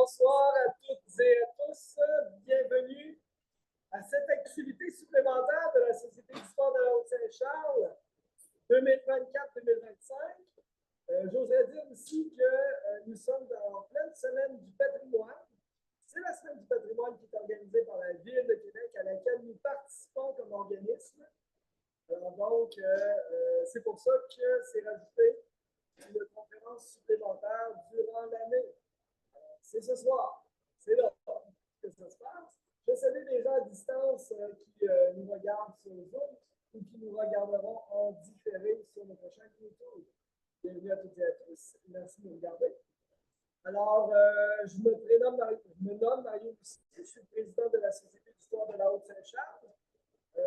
bonsoir à toutes et à tous. Bienvenue à cette activité supplémentaire de la Société d'histoire de la Haute-Saint-Charles 2024-2025. J'oserais dire aussi que nous sommes en pleine semaine du patrimoine. C'est la semaine du patrimoine qui est organisée par la Ville de Québec, à laquelle nous participons comme organisme. Alors donc, c'est pour ça que c'est rajouté une conférence supplémentaire durant l'année. C'est ce soir. C'est là que ça se passe. Je salue les gens à distance qui nous regardent sur Zoom ou qui nous regarderont en différé sur notre chaîne YouTube. Bienvenue à toutes et à tous. Merci de nous regarder. Alors, je me nomme Mario Bussi. Je suis le président de la Société d'histoire de la Haute-Saint-Charles.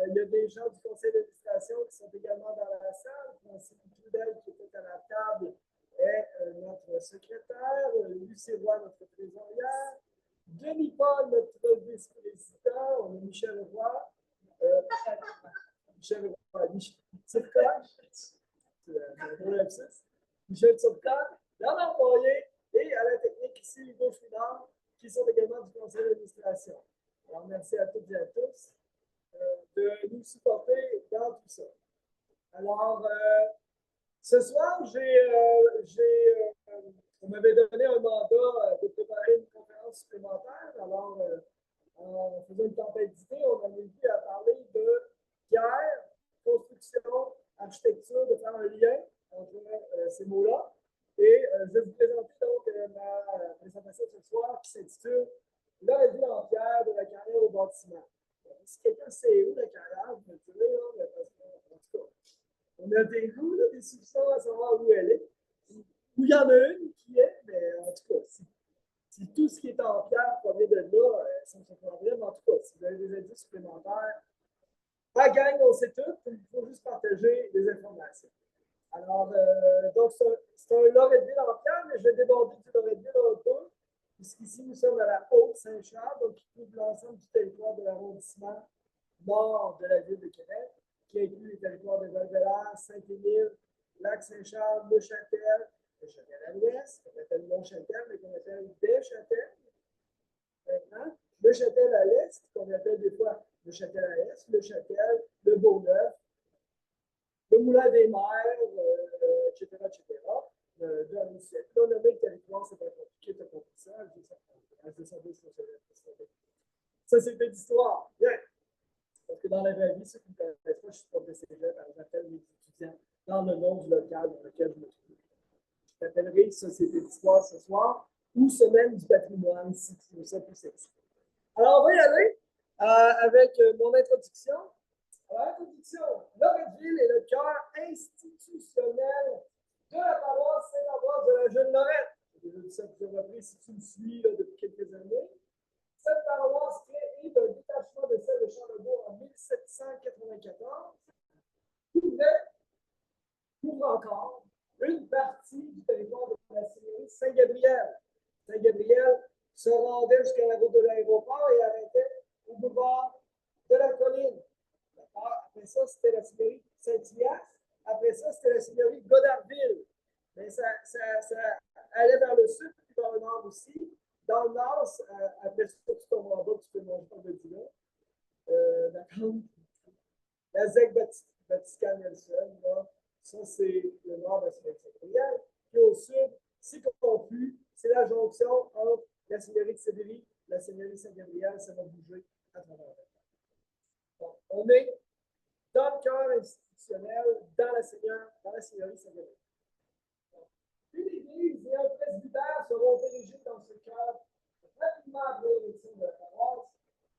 Il y a des gens du conseil d'administration qui sont également dans la salle. Francine Trudel, qui était à la table, est notre secrétaire. Lucie Roy, notre trésorière. Denis Paul, notre vice-président. On a Michel Roy. Michel Roy. Michel Turcotte. Bernard Poirier et à la technique ici, Hugo Chouinard, qui sont également du conseil d'administration. Alors, merci à toutes et à tous de nous supporter dans tout ça. Alors, ce soir, on m'avait donné un mandat de préparer une conférence supplémentaire. Alors, en faisant une tempête d'idées, on avait vu à parler de pierre, construction, architecture, de faire un lien entre ces mots-là. Et je vais vous présenter donc ma présentation ce soir qui s'intitule « La ville en pierre de la carrière au bâtiment ». Si quelqu'un sait où la carrière, vous me direz, parce que, en tout cas, on a des goûts, des soupçons à savoir où elle est. Où il y en a une qui est, mais en tout cas, si tout ce qui est en pierre provient de là, ça me surprendrait, mais en tout cas, si vous avez des indices supplémentaires, pas gang, on sait tout, il faut juste partager les informations. Alors, donc, c'est un Loretteville en pierre, mais je vais déborder du Loretteville un peu. Puisqu'ici, nous sommes à la Haute-Saint-Charles, donc qui couvre l'ensemble du territoire de l'arrondissement nord de la ville de Québec, qui inclut les territoires de Val-Bélair, Saint-Émile, Lac-Saint-Charles, Neuchâtel, Neuchâtel à l'ouest, qu'on appelle Mont-Châtel, mais qu'on appelle Deschâtel. Maintenant, Neuchâtel à l'est, qu'on appelle des fois Neuchâtel à l'est, Neuchâtel, le Beauneuf, le Moulin des Mers, etc., etc. Là, on a mis le territoire, c'est pas compliqué de comprendre ça. Société d'histoire, bien. Parce que dans la vraie vie, ceux qui ne me connaissent pas, je suis prof de cégep, j'appelle mes étudiants dans le nom du local dans lequel je me trouve. Je t'appellerai Société d'histoire ce soir ou Semaine du patrimoine, si tu veux ça plus sexy. Alors, on va y aller avec mon introduction. Alors, l'introduction, Loretteville est le cœur institutionnel de la paroisse Saint-Ambroise de la Jeune-Lorette. J'ai déjà dit ça plusieurs reprises si tu me suis là, depuis quelques années. Cette paroisse créée d'un détachement de celle de Charlebourg en 1794 couvre encore une partie du territoire de la seigneurie Saint-Gabriel. Saint-Gabriel se rendait jusqu'à la route de l'aéroport et arrêtait au boulevard de la colline. Après ça, c'était la seigneurie Saint-Hyacinthe. Après ça, c'était la seigneurie Godardville. Mais ça allait vers le sud puis vers le nord aussi. Dans le nord, après ça, tu tombes en bas, tu peux manger ton bedina. D'accord? La ZEC Vatican-Nelson, ça, c'est le nord de la seigneurie Saint-Gabriel. Puis au sud, c'est confus, c'est la jonction entre la seigneurie de Sébéry, la seigneurie Saint-Gabriel, ça va bouger à travers le temps. Donc, on est dans le cœur institutionnel, dans la seigneurie Saint-Gabriel. Puis l'église et un presbytère seront dirigés dans ce cœur rapidement après l'élection de la paroisse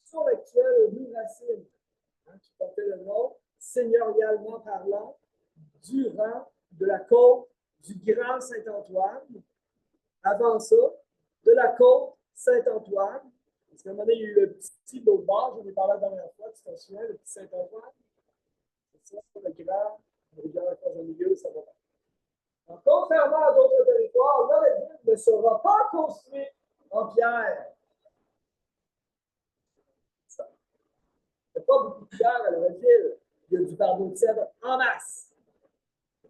sur l'actuelle rue Racine, qui portait le nom, seigneurialement parlant, du rang de la côte du Grand Saint-Antoine. Avant ça, de la côte Saint-Antoine. Parce qu'à un moment donné, il y a eu le petit de l'autre bord, j'en ai parlé la dernière fois, tu t'en souviens, le petit Saint-Antoine. C'est ça, le grand, le rivière croise au milieu, ça va. Donc, contrairement à d'autres territoires, Loretteville ne sera pas construit en pierre. Il n'y a pas beaucoup de pierre à Loretteville. Il y a du bardeau de cèdre en masse.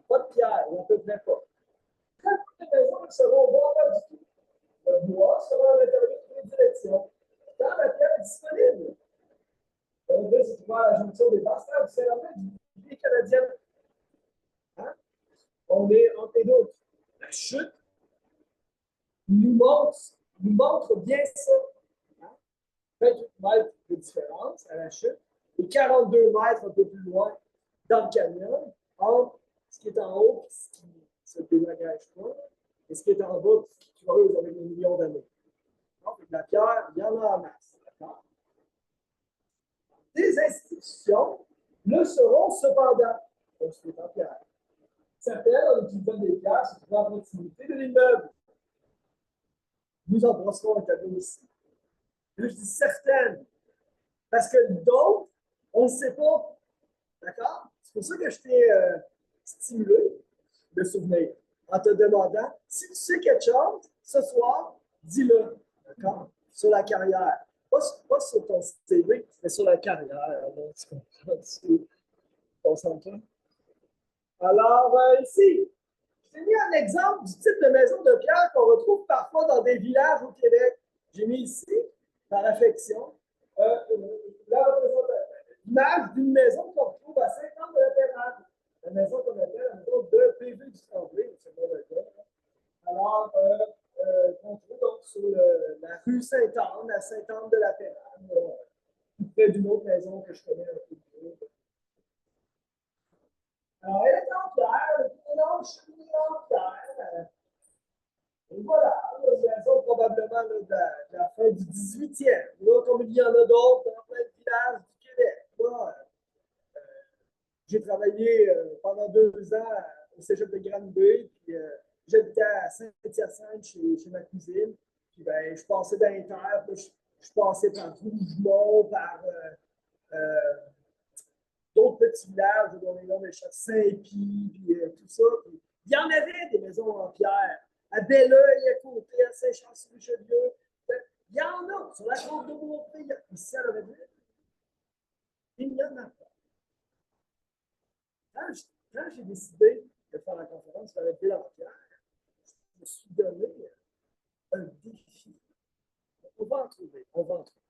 Pas de pierre, ou à peu près pas. Très peu de maisons ne seront pas du tout. Le bois sera à l'intérieur de toutes les directions. Quand la pierre est disponible, là, c'est trouvé à la jonction des Basses-Terres du Saint-Laurent du pays canadien. Hein? On est entre les deux. La chute nous montre bien ça. Hein? 28 mètres de différence à la chute et 42 mètres un peu plus loin dans le canyon entre ce qui est en haut et ce qui ne se délagage pas et ce qui est en bas et ce qui creuse avec des millions d'années. Donc, la pierre, il y en a en masse. Des institutions le seront cependant, comme ce qui est en pierre. Certaines, en utilisant des pierres, se trouvent à proximité de l'immeuble. Nous en brosserons un tableau ici. Là, je dis certaines, parce que d'autres, on ne sait pas. D'accord? C'est pour ça que je t'ai stimulé de souvenir en te demandant si tu sais quelque chose ce soir, dis-le. D'accord? Sur la carrière. Pas sur ton CV, mais sur la carrière. Concentre. Alors, ici, je t'ai mis un exemple du type de maison de pierre qu'on retrouve parfois dans des villages au Québec. J'ai mis ici, par affection, l'image d'une maison qu'on retrouve à Saint-Anne-de-la-Pérade. La maison qu'on appelle la maison de PV du Tremblay, c'est pas le cas. Alors, qu'on trouve donc sur la rue Sainte-Anne, à Sainte-Anne-de-la-Pérade, près d'une autre maison que je connais un peu mieux. Alors, elle est en pierre, une énorme cheminée en pierre. Et voilà, une maison probablement de la fin du 18e. Là, comme il y en a d'autres dans plein de villages du Québec. Là, j'ai travaillé pendant 2 ans au cégep de Granby, puis j'habitais à Saint-Hyacinthe chez ma cousine. Puis ben, je passais dans les terres, puis je passais par Rougemont, par d'autres petits villages dont les noms d'échappent Saint-Pie, puis tout ça. Puis, il y en avait des maisons en pierre. À Belleuil, à côté, à Saint-Charles-sur-Richelieu. Il y en a. Sur la côte de Beaupré, ici à Loretteville. Il y en a pas. Quand j'ai décidé de faire la conférence sur la ville en pierre, je me suis donné un défi. On va en trouver. On va en trouver.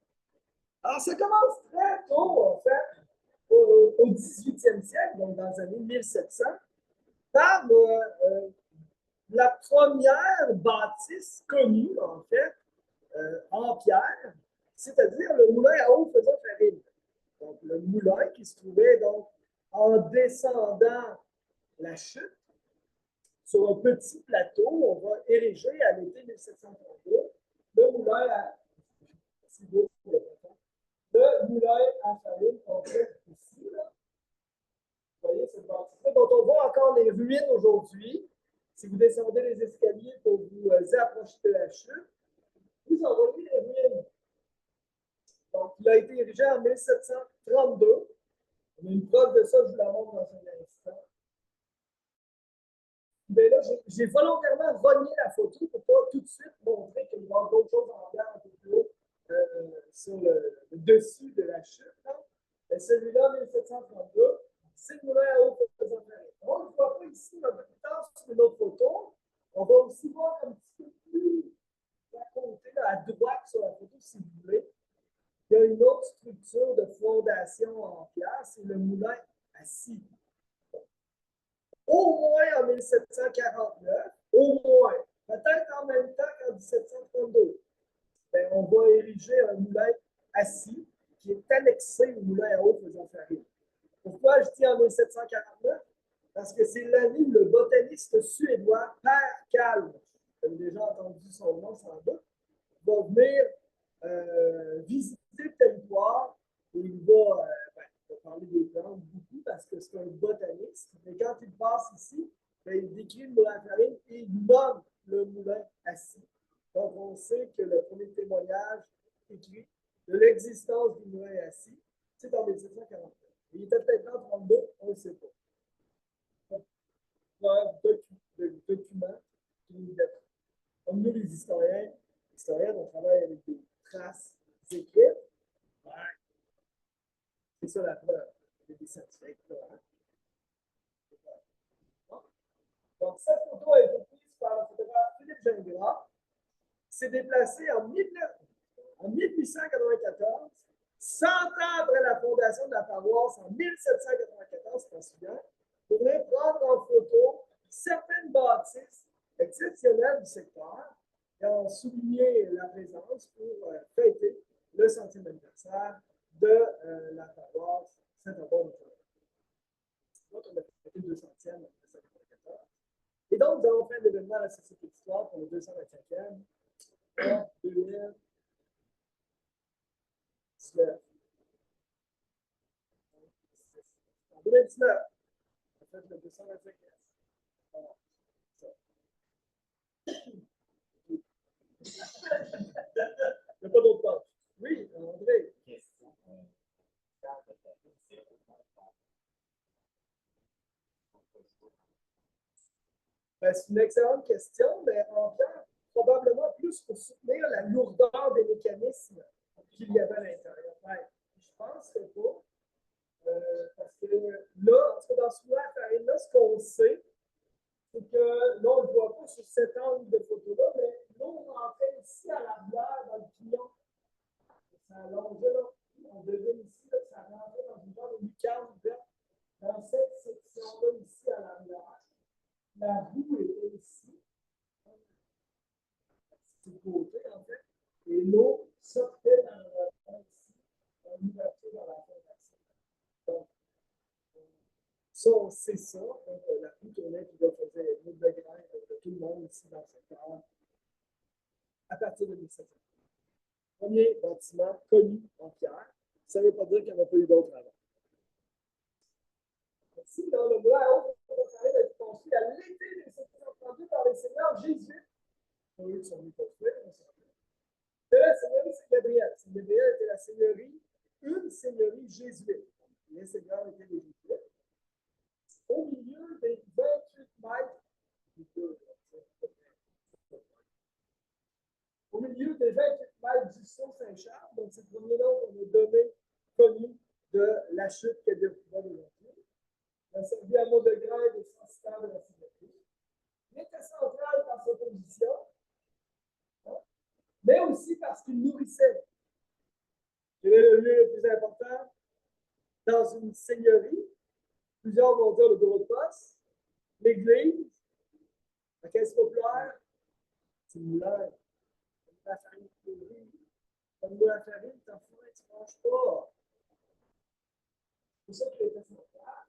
Alors, ça commence très tôt, en fait, au 18e siècle, donc dans les années 1700, par la première bâtisse connue, en fait, en pierre, c'est-à-dire le moulin à eau faisant farine. Donc, le moulin qui se trouvait donc en descendant la chute sur un petit plateau, on va ériger à l'été 1732 le moulin à farine qu'on fait ici. Là. Vous voyez cette bâtisse-là dont on voit encore les ruines aujourd'hui. Si vous descendez les escaliers pour vous approcher de la chute, vous en voyez les ruines. Donc, il a été érigé en 1732. On a une preuve de ça, je vous la montre dans un instant. Mais là, j'ai volontairement rogné la photo pour ne pas tout de suite montrer qu'il y a d'autres choses en l'air un peu plus haut sur le dessus de la chute. Celui-là, 1732, c'est le moulin à eau faisant farine. On ne le voit pas ici, mais un peu plus tard sur une autre photo. On va aussi voir un petit peu plus à côté, là, à droite sur la photo, si vous voulez. Il y a une autre structure de fondation en pierre, c'est le moulin à scie. Au moins en 1749, au moins, peut-être en même temps qu'en 1732, ben, on va ériger un moulin à scie qui est annexé au moulin à eau faisant farine. Pourquoi je dis en 1749? Parce que c'est l'année où le botaniste suédois Per Kalm, vous avez déjà entendu son nom sans doute, va venir visiter le territoire et il va parler des plantes beaucoup parce que c'est un botaniste. Mais quand il passe ici, ben, il décrit le moulin à farine et il nomme le moulin à scie. Donc, on sait que le premier témoignage écrit de l'existence du moulin à scie, c'est en 1749. Il était peut-être en 1932, on ne sait pas. Preuve de document qui nous défend. Comme nous, les historiens, on travaille avec des traces écrites. Ouais. C'est ça la preuve. Il y a des certificats. Donc, cette photo a été prise par le photographe Philippe Gingras. s'est déplacé en 1894, 100 ans après la fondation de la paroisse, en 1794, c'est pas si bien, pour venir prendre en photo certaines bâtisses exceptionnelles du secteur et en souligner la présence pour fêter le 100e anniversaire de la paroisse Saint-Aubin-de-Flandre. Donc, on a fêté le 200e en 1994. Et donc, nous avons fait un événement à la Société d'Histoire pour le 225e en 2019. En 2019, on a fait le 225e. Voilà. Il n'y a pas d'autre part. Oui, André. Ben, c'est une excellente question, mais en fait, probablement plus pour soutenir la lourdeur des mécanismes qu'il y avait à l'intérieur. Ouais, je pense que pas. Parce que là, en tout cas, dans ce là ce qu'on sait, c'est que là, on ne le voit pas sur cet angle de photo-là, mais l'eau rentrait ici à l'arrière dans le pignon. Ça allongeait, là. On devine ici, là, ça rentrait dans une genre de lucarne verte dans cette section-là ici à l'arrière. La roue était ici, du côté, en fait, et l'eau sortait dans le fond ici, dans l'ouverture dans la fondation. Donc, ça, on sait ça. Donc, la roue tournait qui va faire une de grain de tout le monde ici dans cette terre à partir de 1700. Premier bâtiment connu en pierre. Ça ne veut pas dire qu'il n'y en a pas eu d'autres avant. Ici, dans le bois à haut, on va parler d'être construit à l'été de 1732 par les seigneurs jésuites. Eux qui sont venus construire, on s'en fout. De la seigneurie Saint-Gabriel. Saint-Gabriel était la seigneurie, une seigneurie jésuite. Les seigneurs étaient des jésuites. Au milieu des 28 mètres, au milieu des 28 mètres du Sault Saint-Charles, donc c'est le premier nom qu'on a donné, connu de la chute qui a découvert aujourd'hui. Il a servi à mot de grain et de censitaire de la seigneurie. Il était central par sa position, hein, mais aussi parce qu'il nourrissait. Quel est le lieu le plus important dans une seigneurie? Plusieurs vont dire le bureau de poste, l'église, la caisse populaire, c'est le moulin. La farine pourrie. Donne-moi la farine, t'en fous, tu ne manges pas. C'est ça qui était central.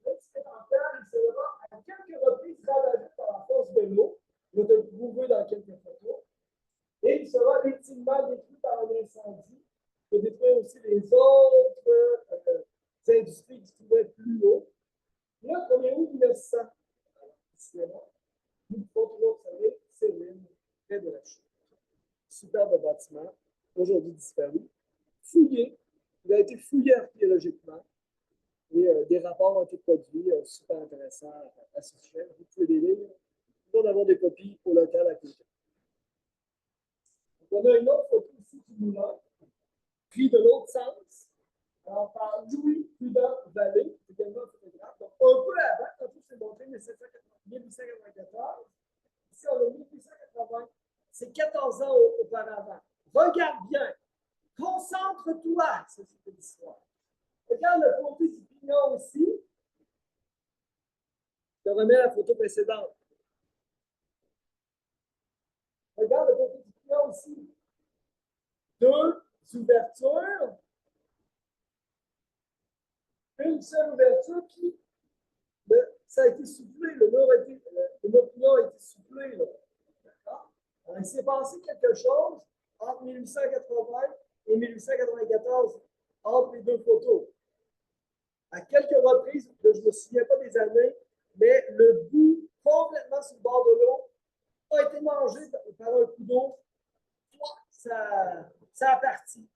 Là, tu fais en terre, il sera à quelques reprises ravagé par la force de l'eau. Je vais te le prouver dans quelques photos. Et il sera ultimement détruit par un incendie. Il peut détruire aussi les autres industries qui se trouvaient plus haut. Là, 1er août 1900, nous pouvons toujours observer ces ruines près de la chute. Superbe bâtiment, aujourd'hui disparu, fouillé. Il a été fouillé archéologiquement et des rapports ont été produits super intéressants à ce sujet. Vous pouvez les lire. Nous avons des copies au local à côté. On a une autre photo ici du moulin, pris de l'autre sens. Alors, par Louis Prudent Vallée, également un photographe. Donc, un peu avant, quand tout s'est montré, 1894. Ici, on a 1880. C'est 14 ans auparavant. Regarde bien. Concentre-toi sur cette histoire. Regarde le côté du pignon ici. Je te remets la photo précédente. Regarde le côté du pignon ici. Deux ouvertures. Une seule ouverture qui, ça a été soufflé. Le pignon a été soufflé. D'accord? Il s'est passé quelque chose entre 1880 et 1894, entre les deux photos. À quelques reprises, je ne me souviens pas des années, mais le bout complètement sur le bord de l'eau a été mangé par un coup d'eau. Ça a parti.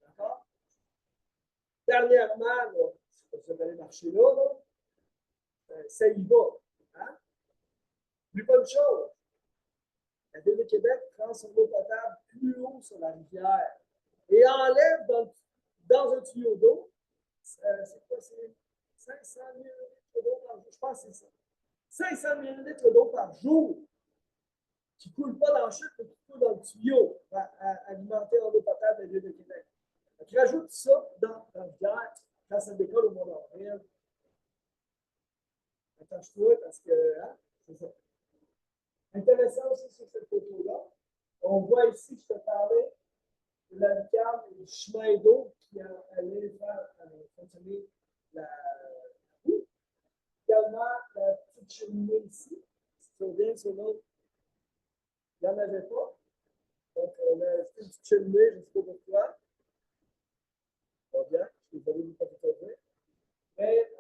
D'accord? Dernièrement, là, si vous allez marcher là, ça y va. Hein? Plus bonne chose. La Ville de Québec prend son eau potable plus haut sur la rivière et enlève dans un tuyau d'eau, c'est quoi, c'est 500 millilitres d'eau par jour, je pense que c'est ça. 500 millilitres d'eau par jour qui ne coule pas dans la chute, mais qui coule dans le tuyau à alimenter en eau potable la ville de Québec. Donc, ils rajoutent ça dans la rivière quand ça décolle au mois d'avril. Attache-toi parce que, hein, c'est ça. Intéressant aussi sur cette photo-là, on voit ici, je te parlais de la lucarne et du chemin d'eau qui allait faire fonctionner la roue. Également, la petite cheminée ici, si tu reviens sur l'autre, il n'y en avait pas. Donc, on a ajouté une petite cheminée, je ne sais pas pourquoi. Pas bien, je vais vous donner pas tout à fait. Mais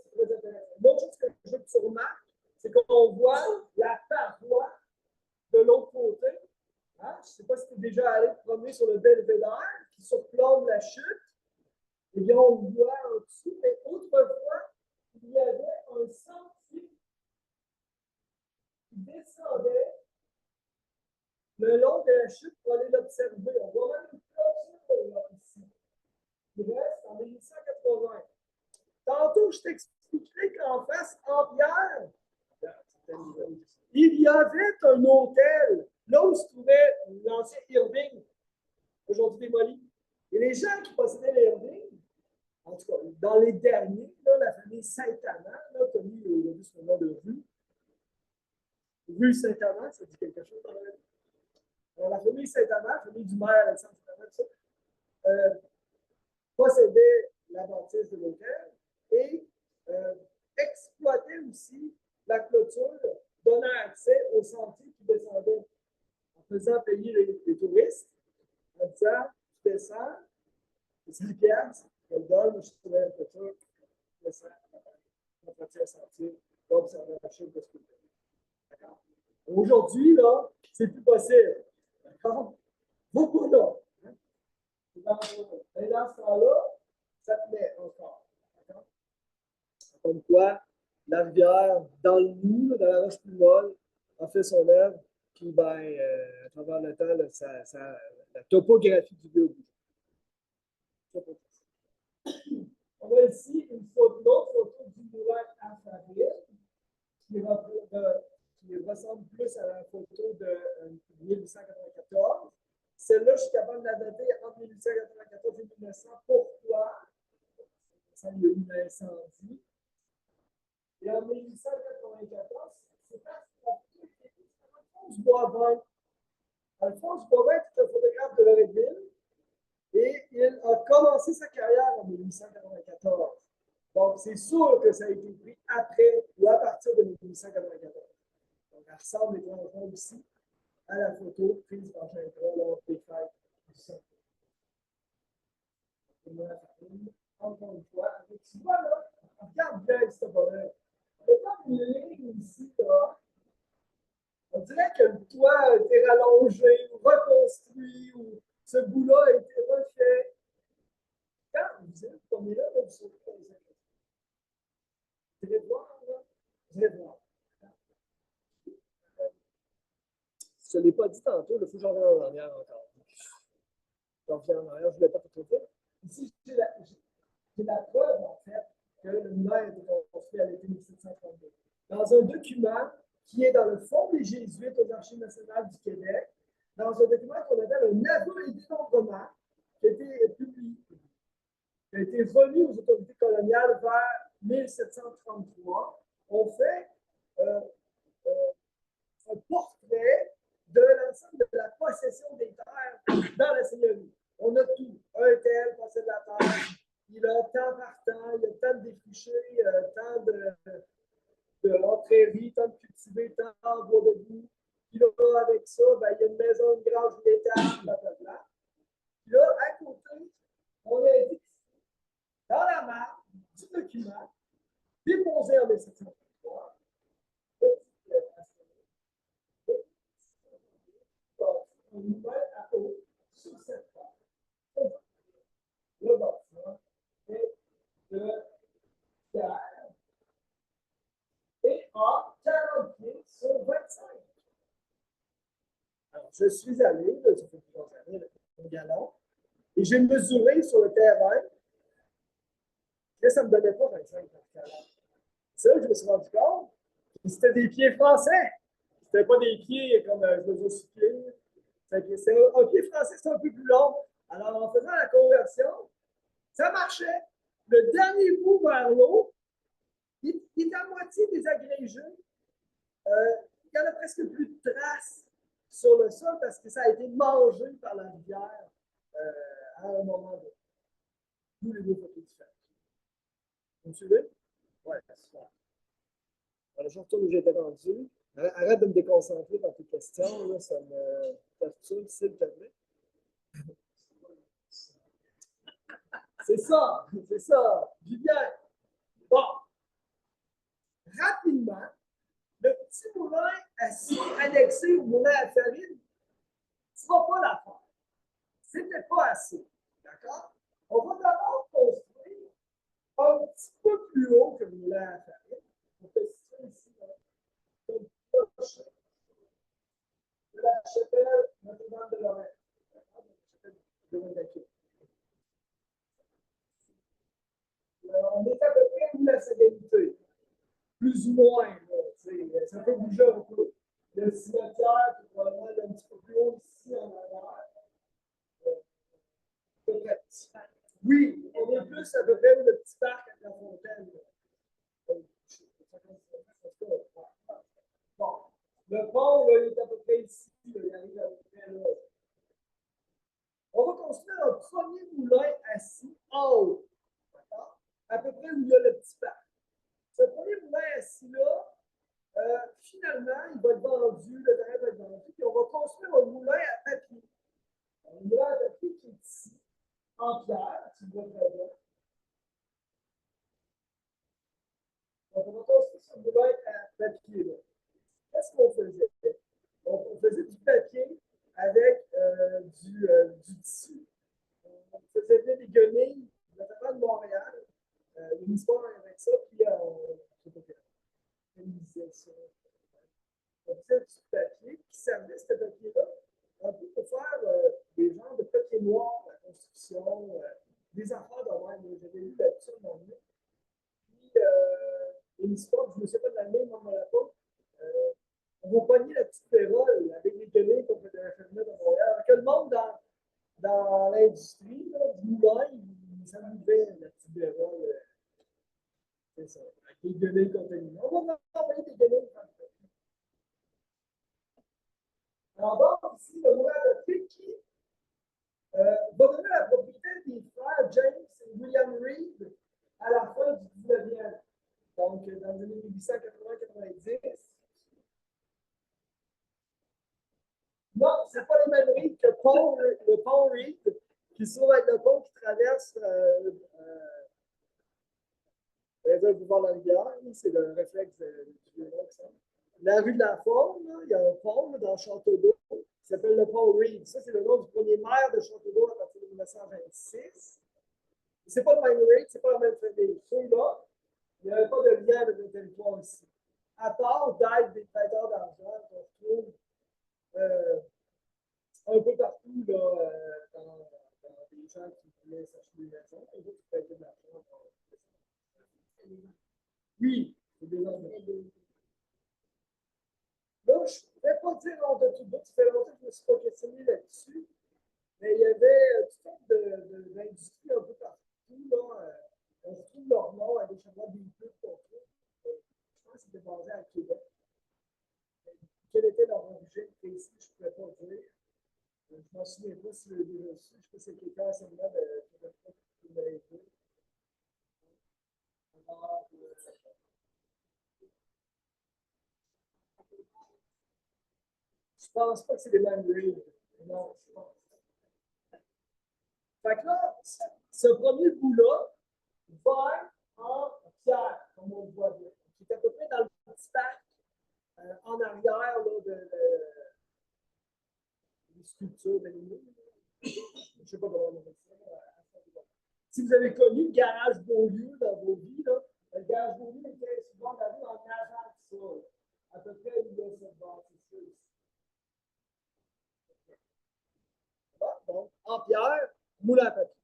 c'est très intéressant. L'autre chose que je veux que tu remarques, c'est qu'on voit la paroi de l'autre côté. Hein? Je ne sais pas si tu es déjà allé te promener sur le belvédère qui surplombe la chute. Eh bien, on voit en dessous, mais autrefois, il y avait un sentier qui descendait le long de la chute pour aller l'observer. On voit même une clôture là, ici. Il reste en 1880. Tantôt, je t'expliquerai qu'en face, en pierre, il y avait un hôtel, là où se trouvait l'ancien Irving, aujourd'hui démoli. Et les gens qui possédaient l'Irving, en tout cas, dans les derniers, là, la famille Saint-Amand, connue aujourd'hui sous le nom de rue Saint-Amand, ça dit quelque chose dans la vie. Alors, la famille Saint-Amand, la famille du maire Alexandre Saint-Amand, possédait la bâtisse de l'hôtel et exploitait aussi la clôture, donnant accès aux sentiers qui descendaient, en faisant payer les touristes, en disant, tu descends, c'est 5 piastres, je le donne, je trouvais la clôture, je descends, on entretient le sentier, donc ça va lâcher de ce côté. D'accord? Aujourd'hui, là, c'est plus possible. D'accord? Beaucoup là. Et dans ce temps-là, ça tenait encore. D'accord? Comme quoi, la rivière, dans le mou, dans la roche plus molle, a fait son œuvre, puis ben, à travers le temps, là, la topographie du lieu bouge. On a ici une autre photo du moulin à Favril, qui ressemble plus à la photo de 1894. Celle-là, je suis capable de la dater entre 1894 et 1900. Pourquoi? Ça, il y a eu un incendie. Et en 1894, c'est parce qu'Alphonse Boivin. Alphonse Boivin est un photographe de Loretteville et il a commencé sa carrière en 1894. Donc, c'est sûr que ça a été pris après ou à partir de 1894. Donc, elle ressemble étrangement aussi à la photo prise par Gingras lors des fêtes du Saint-Paul. Encore une fois, tu vois là, regarde bien ce bonheur. Il y a comme une ligne ici, là. On dirait que le toit a été rallongé ou reconstruit ou ce bout-là a été refait. Quand vous êtes comme là, vous sautez dans les années. Vous allez voir, là. Vous allez voir. Je ne l'ai pas dit tantôt, il faut que j'en revienne en arrière encore. J'en reviens en arrière, je ne voulais pas tout dire. Ici, j'ai la preuve, en fait, que le moulin a été construit à l'été 1732. Dans un document qui est dans le Fonds des Jésuites aux Archives nationales du Québec, dans un document qu'on appelle un aveu et dénombrement, qui a été publié, qui a été remis aux autorités coloniales vers 1733, on fait un portrait de l'ensemble de la possession des terres dans la seigneurie. On a tout. Un tel possède la terre, il a tant par temps, il a tant de défricher, tant de prairies, tant de cultiver, tant de bois de boue. Puis là, avec ça, ben, il y a une maison, une grange, une étage, blablabla. Puis là, à côté, on a dit dans la map du document, déposé en 1733, on nous met à haut sur cette page. Le bâtiment est de pierre et en 40 pieds sur 25. Alors, je suis allé, là, ça fait plusieurs années, avec mon galon, et j'ai mesuré sur le terrain, et ça ne me donnait pas 25 par 40. C'est là que je me suis rendu compte que c'était des pieds français. C'était pas des pieds comme je mesure 6 pieds. C'est un pied français, c'est un peu plus long. Alors, en faisant la conversion, ça marchait. Le dernier bout vers l'eau, il est à moitié désagrégé. Il n'y en a presque plus de traces sur le sol parce que ça a été mangé par la rivière à un moment donné. D'où les deux photos différentes. Vous me suivez? Oui, super. Alors, je retourne où j'étais rendu. Arrête de me déconcentrer dans tes questions, là, ça me perturbe, s'il te plaît. C'est ça, c'est ça. Julien. Bon. Rapidement, le petit moulin assis annexé au moulin à farine ne sera pas l'affaire. C'était pas assez. D'accord? On va d'abord construire un petit peu plus haut que le moulin à farine. On fait ça ici, là, comme cloche de la chapelle Notre-Dame de Lorraine. On est à peu près où la sérénité. Plus ou moins. Là, ça peut bouger un peu. Le cimetière, puis probablement un petit peu plus haut ici en arrière. Oui, on est plus à peu près où le petit parc à la fontaine. Bon. Le pont, là, il est à peu près ici. Là, il arrive à peu près là. On va construire un premier moulin assis en haut. D'accord? À peu près où il y a le petit parc. Ce premier moulin assis-là, finalement, il va être vendu, le terrain va être vendu, puis on va construire un moulin à papier. Un moulin à papier qui est ici, en pierre, tu le vois très bien. Donc, on va construire ce moulin à papier-là. Qu'est-ce qu'on faisait? On faisait du papier avec du tissu. On faisait venir des guenilles, notamment de Montréal. Une histoire avec ça, puis on réalisait ça. On faisait du papier qui servait ce papier-là un peu pour faire des genres de papier noir, la construction, des affaires de même. J'avais lu là-dessus dans le livre. Puis, une histoire, je ne me souviens pas de l'année, mais on ne me l'a pas. On va pogner la petite pérole avec les guenilles qu'on faisait la fermer de Montréal. Alors que le monde dans l'industrie du moulin, il s'amusait la petite pérole. C'est ça. Avec les guenilles contaminées. On va envoyer des guenilles comme ça. Alors, donc, ici, le moulin de Pic qui va donner la propriété des frères James et William Reed à la fin du 19e. Donc, dans les années 1880-90. Non, ce n'est pas les mêmes Reed que le pont Reed, qui se trouve être le pont qui traverse le boulevard de la rivière. C'est le réflexe du vieux ça. La rue de la Forme, il y a un pont dans Château-d'Eau qui s'appelle le pont Reed. Ça, c'est le nom du premier maire de Château-d'Eau à partir de 1926. Ce n'est pas le même Reed, ce n'est pas la même famille. Ceux-là, il n'y avait pas de lien avec le territoire ici. À part d'être des prêteurs d'argent qu'on retrouve un peu partout là, dans des gens qui voulaient s'acheter des maisons, et d'autres qui prêtaient de l'argent. Oui, c'est des Anglais. Là, je ne pourrais pas dire en de tout bout, ça fait longtemps que je ne me suis pas questionné là-dessus, mais il y avait toutes sortes d'industries un peu partout. Là, on retrouve leur nom à des chemins des pubs qu'on trouve. Je pense que c'était basé à Québec. Quelle était leur origine précise, je ne pourrais pas dire. Je ne m'en souviens pas si je l'ai déjà su. Je pense que c'est quelqu'un à ce moment-là de Québec qui l'a été. Alors, je ne pense pas que c'est les mêmes grades. Non, je pense. Fait que là, ce premier bout-là va être en pierre, comme on le voit bien, qui est à peu près dans le petit parc en arrière là, des sculptures d'animaux. Je ne sais pas comment on appelle ça. Si vous avez connu le garage Beaulieu dans vos vies, là, le garage Beaulieu était souvent basé en avant de ça. À peu près où il y a cette bâtisse ici. Donc, en pierre, moulin à papier.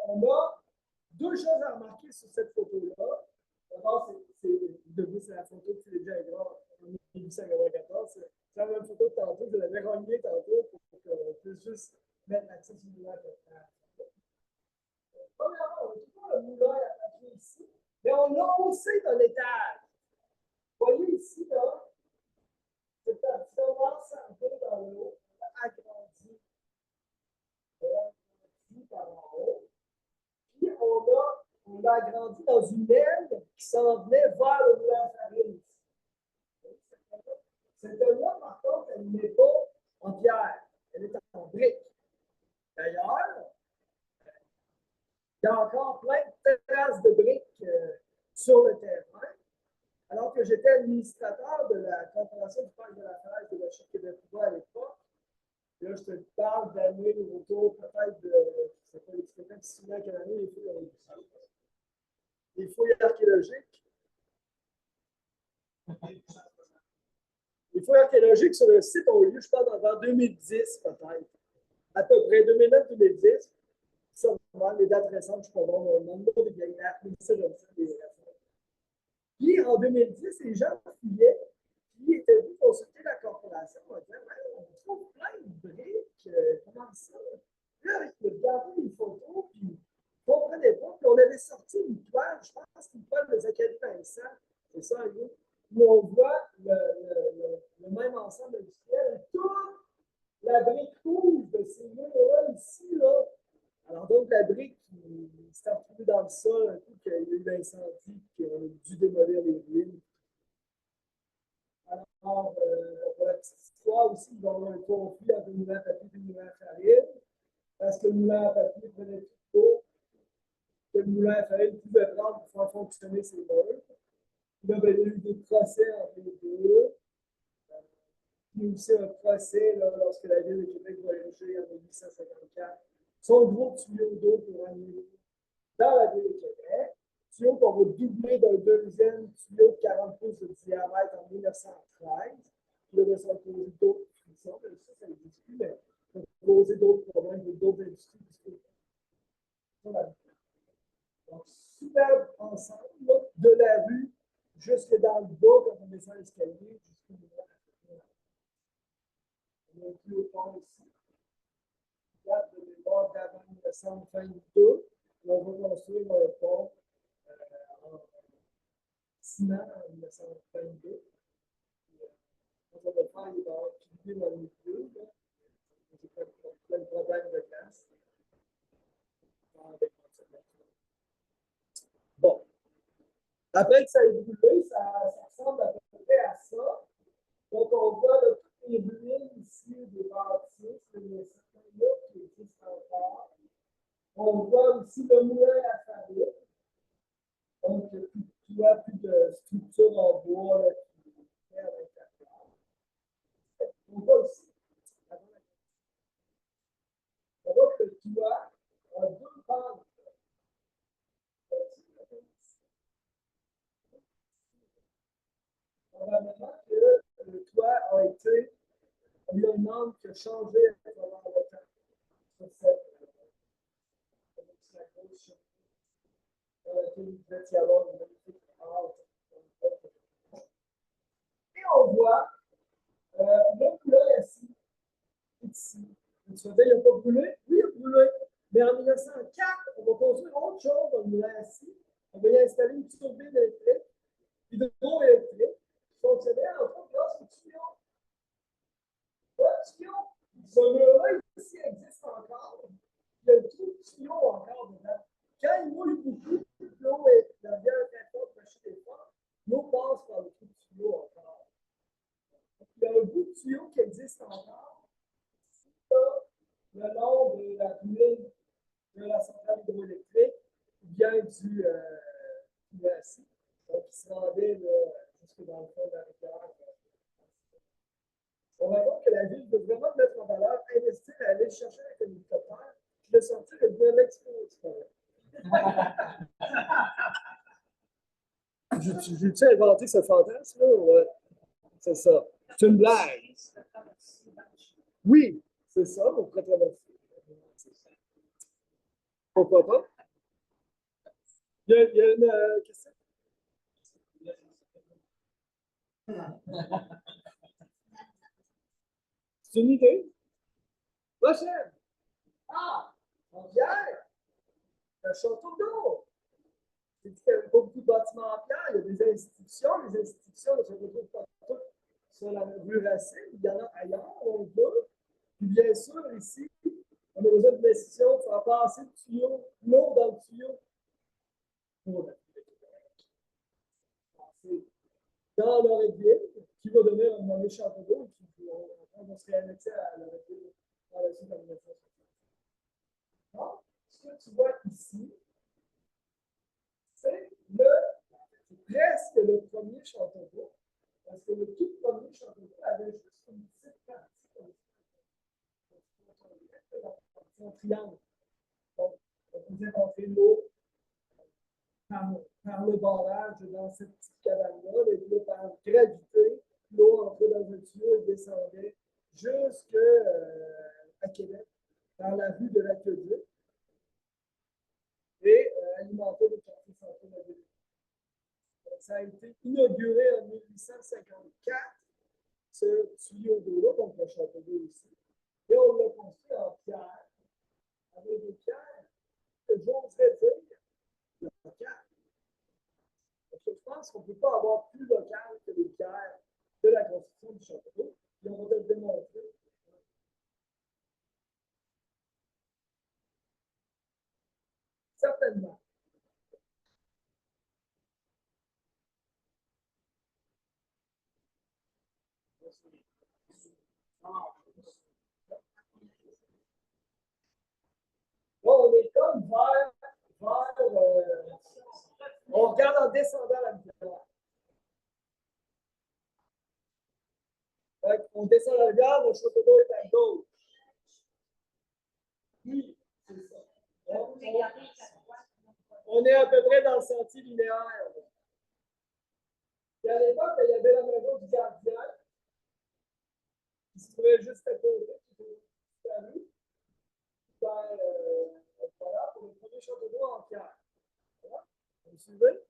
On a deux choses à remarquer sur cette photo-là. D'abord, c'est la photo de Philippe Gingras en 1894. C'est la même photo de tantôt, je l'avais regnée tantôt pour qu'on puisse juste mettre l'accent sur le moulin à papier. Premièrement, on a toujours le moulin à papier ici, mais on l'a haussé d'un étage. Vous voyez ici, là, c'est un petit un peu dans l'eau, agrandi par en haut. Puis on l'a agrandi dans une aile qui s'en venait vers le moulin à farine. Cette aile-là, par contre, elle n'est pas en pierre, elle est en brique. D'ailleurs, il y a encore plein de traces de briques sur le terrain. Alors que j'étais administrateur de la Confédération du Parc de la Falaise de la Chute Québécois à l'époque, là, je te parle d'années autour peut-être de, je sais pas, peut-être 6 000 quelle année, les fouilles archéologiques. Les fouilles archéologiques sur le site ont eu lieu, je pense, en 2010 peut-être. À peu près 2009-2010. Ça, les dates récentes, je ne sais pas, on demande pas des vieilles dates, mais ça, j'aime ça, des récentes. Puis en 2010, les gens fouillaient, puis étaient venus consulter la corporation. On disait, on trouve plein de briques, comment ça? Là, ils regardaient les photos, puis ils ne comprenaient pas. Puis on avait sorti une toile, je pense qu'une toile de Zachary Vincent, c'est ça, où on voit le même ensemble industriel, toute la brique rouge de ces murs-là, ici, là. Alors, donc, la brique qui s'est retrouvée dans le sol, un coup qu'il y a eu l'incendie, qu'on a dû démolir les ruines. Alors, pour la petite histoire aussi, il va y avoir un conflit entre le moulin à papier et le moulin à farine, parce que le moulin à papier prenait tout tôt, que le moulin à farine pouvait prendre pour faire fonctionner ses murs. Puis là, ben, il y a eu des procès entre les deux. Puis aussi un procès là, lorsque la Ville de Québec va ériger en 1854 son gros tuyau d'eau pour annuler dans la Ville de Québec. Tuyau qu'on va doubler d'un deuxième tuyau de 40 pouces de diamètre en 1913. Puis là, ça va causer d'autres frictions. Ça n'existe plus, mais ça va causer d'autres problèmes pour d'autres industries. Donc, superbe ensemble, là, de la rue jusque dans le bas, quand on descend l'escalier, jusqu'au milieu. On a plus au pont ici. Date de mémoire d'avant 1922. On va construire un pont en ciment en 1922. Quand on va faire, il va y avoir publié dans le milieu. J'ai plein de problèmes de glace. Bon. Après que ça ait brûlé, ça ressemble à peu près à ça. Donc, on voit là, toutes les ruines ici des bâtiments, c'est certains là qui existent encore. On voit aussi le moulin à farine. Donc, tu vois plus de structure en bois là, qui est à l'intérieur. On voit aussi, on voit que le toit a deux pentes. Probablement que le toit a été un angle qui a changé à travers le temps. Sur cette gauche, dans laquelle il devait y avoir une magnifique arbre. Et on voit le moulin ici. Vous savez, il n'a pas brûlé? Oui, il a brûlé. Mais en 1904, on va construire autre chose dans le moulin assis. On va y installer une turbine électrique, hydroélectrique, qui fonctionnait en fait grâce au tuyau. Le tuyau, ce mur-là ici existe encore. Il y a le trou de tuyau encore dedans. Quand il mouille beaucoup, l'eau est dans la bière très forte, chez des fois, l'eau passe par le trou de tuyau encore. Il y a un bout de tuyau qui existe encore. Le long de la ruine de la centrale hydroélectrique vient du assis. Donc, il se rendait jusque dans le fond de la rivière. On va voir que la ville veut vraiment mettre en valeur, investir, aller chercher avec un hélicoptère, puis le sortir et bien l'exploser. J'ai-tu inventé ce fantasme-là? Ouais, c'est ça. C'est une blague. Oui, c'est ça, on pourrait traverser. Pourquoi pas? Il y a une question? C'est une idée. Prochaine. Ah, en pierre, un château d'eau. C'est dit qu'il n'y avait pas beaucoup de bâtiments en pierre. Il y a des institutions. Les institutions ne se retrouvent pas toutes sur la rue Racine. Il y en a ailleurs, on le voit. Puis bien sûr, ici, on a besoin d'une institution pour faire passer le tuyau, l'eau dans le tuyau. Pour la dans Loretteville, qui va donner un nommé château d'eau, qui va se réannexer à Loretteville dans la suite de la 1960. Donc, ce que tu vois ici, c'est presque le premier château d'eau, parce que le tout premier château d'eau avait juste une petite partie comme ça, un triangle. Donc, on pouvait rentrer l'eau par le barrage dans cette petite cabane-là, et puis par gravité, l'eau entrait dans un tuyau et descendait jusqu'à Québec, dans la rue de l'Aqueduc, et alimentait les quartiers centraux de la ville. Ça a été inauguré en 1854, ce tuyau d'eau-là, donc le château d'eau ici, et on l'a construit en pierre, avec des pierres que j'oserais dire locales. Je pense qu'on ne peut pas avoir plus local que les pierres de la construction du château d'eau, et on va le démontrer. Certainement. Bon, on est comme on regarde en descendant la rivière. On descend la rivière, le château d'eau est à gauche. Oui, c'est ça. On est à peu près dans le sentier linéaire. Et à l'époque, il y avait la maison du gardien qui se trouvait juste à côté, qui était disparu. Voilà, pour le premier château d'eau en pierre. Voilà. Vous me suivez?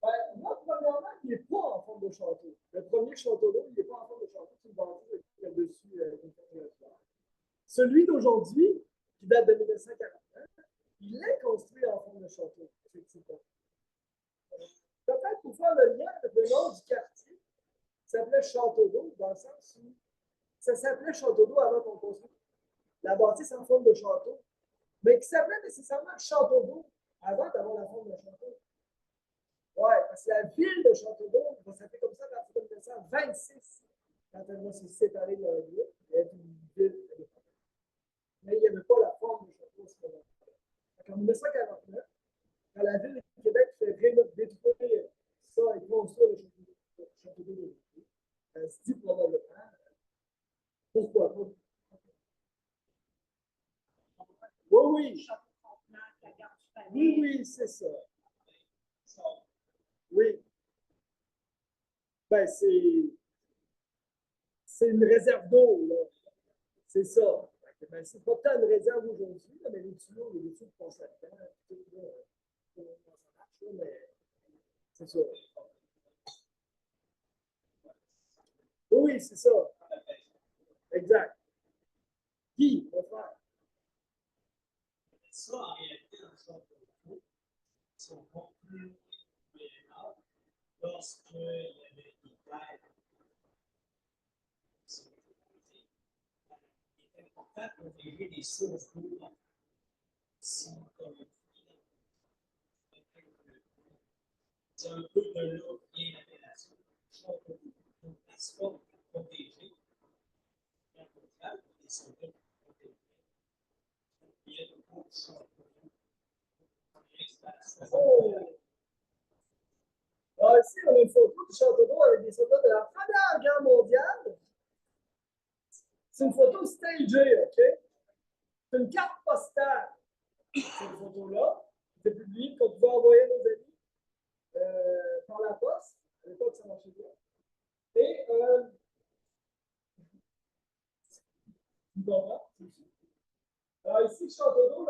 Là, premièrement, il n'est pas en forme de château. Le premier château d'eau, il n'est pas en forme de château, c'est une bâtisse avec dessus celui d'aujourd'hui, qui date de 1941, il est construit en forme de château, effectivement. Peut-être pour faire le lien avec le nom du quartier, ça s'appelait Château d'eau, dans le sens où ça s'appelait Château d'eau avant qu'on construise la bâtisse en forme de château, mais qui s'appelait nécessairement Château d'eau avant d'avoir la forme de château. Oui, parce que la ville de Château d'eau va s'appeler comme ça à partir de 1926, quand elle va se séparer de la ville. Elle est une ville à l'époque. Mais il n'y avait pas la forme de château à ce moment-là. En 1949, quand la ville de Québec fait détruire ça et construire le château d'eau, elle se dit probablement pourquoi pas. Oui, oui, c'est ça. Oui. Ben, c'est une réserve d'eau, là. C'est ça. Ben, c'est pas tant une réserve aujourd'hui, mais les tuyaux passent là-dedans. Ça marche, mais c'est ça. Oui, c'est ça. Exact. Qui va faire? Ça, en réalité, dans le château, sont conclus au Moyen-Âge lorsqu'il y avait des terres. Il est important de protéger des sources d'eau. C'est un peu de l'eau bien l'appellation. Château d'eau. N'est-ce pas protégé? Des soldats protégés. Il y a de beaux châteaux. Oh! Alors ici, on a une photo du château d'eau avec des soldats de la Première Guerre mondiale. C'est une photo stagée, OK? C'est une carte postale, cette photo-là. C'était publié qu'on pouvait envoyer nos amis par la poste. À l'époque, ça marchait bien. Et tu comprends? Alors ici, château d'eau,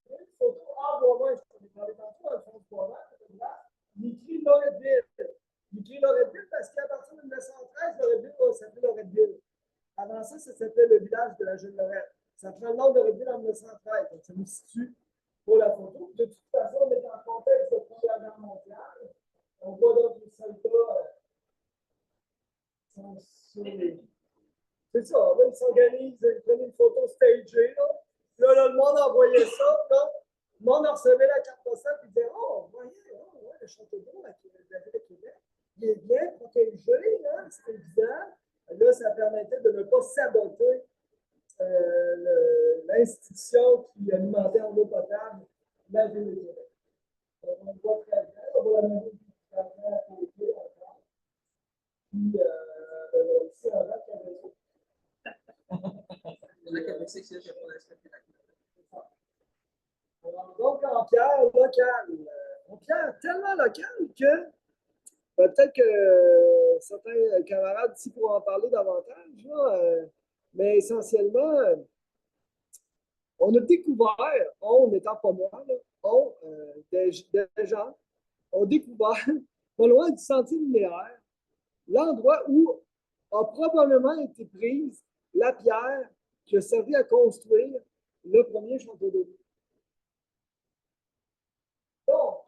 une photo en Boisvert. Je vais parler tantôt, Alphonse Boisvert, il écrit Loretteville. ça s'appelait le village de la Jeune Lorette. Ça prend le nom de Redville en 1913. Donc, ça nous situe pour la photo. De toute façon, on est en contexte de Première Guerre mondiale. On voit donc les soldats sont sur les. C'est ça, là, ils s'organisent, ils prennent une photo stagée. Là, le monde envoyait ça. Là, le monde recevait la carte postale et disait oh, voyez, oh, ouais, le château d'eau de la ville de Québec, il est bien protégé, hein, c'est évident. Là, ça permettait de ne pas saboter l'institution qui alimentait en eau potable la ville de Québec. Donc, on le voit très bien. On voit la maison qui est à côté encore. Puis, aussi, un lac à réseau. Alors, donc, en pierre locale. En pierre tellement locale que peut-être que certains camarades ici pourront en parler davantage. Là, mais essentiellement, on a découvert, on n'étant pas moi, là, des gens ont découvert, pas loin du sentier linéaire, l'endroit où a probablement été prise la pierre qui a servi à construire le premier château d'eau. Donc,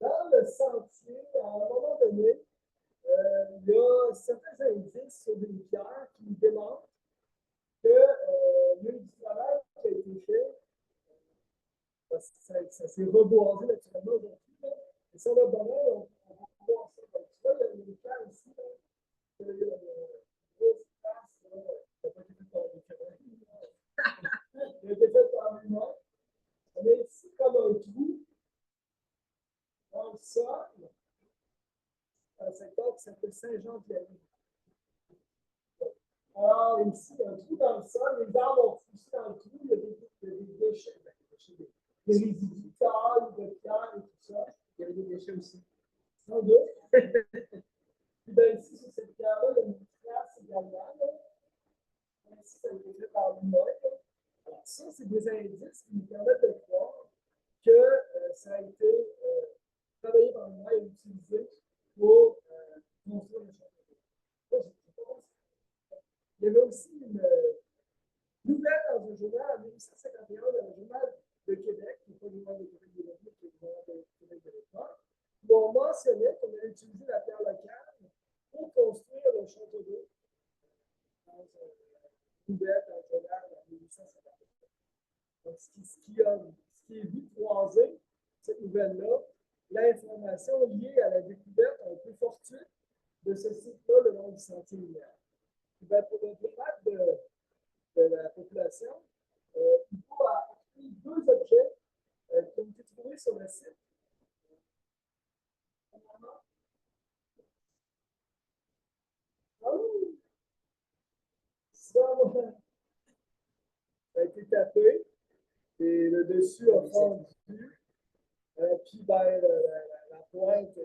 dans le sentier, à un moment donné, il y a certains indices sur des pierres qui démontrent qu'il y a eu du travail qui a été fait. Ça s'est reboisé naturellement aujourd'hui. Et sur le bonheur, on va voir ça. Donc, tu vois, il y a une pierre ici. Là, il y a une grosse place. Il n'a pas été fait par il a été fait par l'humain. On est ici comme un trou dans le sol. Un secteur qui s'appelle Saint-Jean-de-la-Ville. Alors, ici, il y a un trou dans le sol, les arbres ont poussé dans le trou, il y a des déchets, des résidus de taille, de pierre et tout ça. Il y avait des déchets aussi. Sans doute. Puis bien, ici, sur cette pierre-là, il y a une trace également. Ici, ça a été fait par l'humain. Alors, ça, c'est des indices qui nous permettent de croire que ça a été travaillé par l'humain et utilisé pour construire le château. Il y avait aussi une nouvelle dans un journal en 1851, dans le journal de Québec, qui n'est pas le journal de Québec d'aujourd'hui, qui est le journal de Québec de l'époque, où on mentionnait qu'on allait utiliser la pierre locale pour construire le château d'eau dans une nouvelle dans le journal en 1851. Donc, ce qui est vu croiser cette nouvelle-là, l'information liée à la découverte un peu fortuite de ce site-là le long du sentier linéaire. Ben, pour le bien-être de la population, il faut apporter deux objets qui ont été trouvés sur le site. Ça a été tapé et le dessus a fondu. Puis ben, la pointe,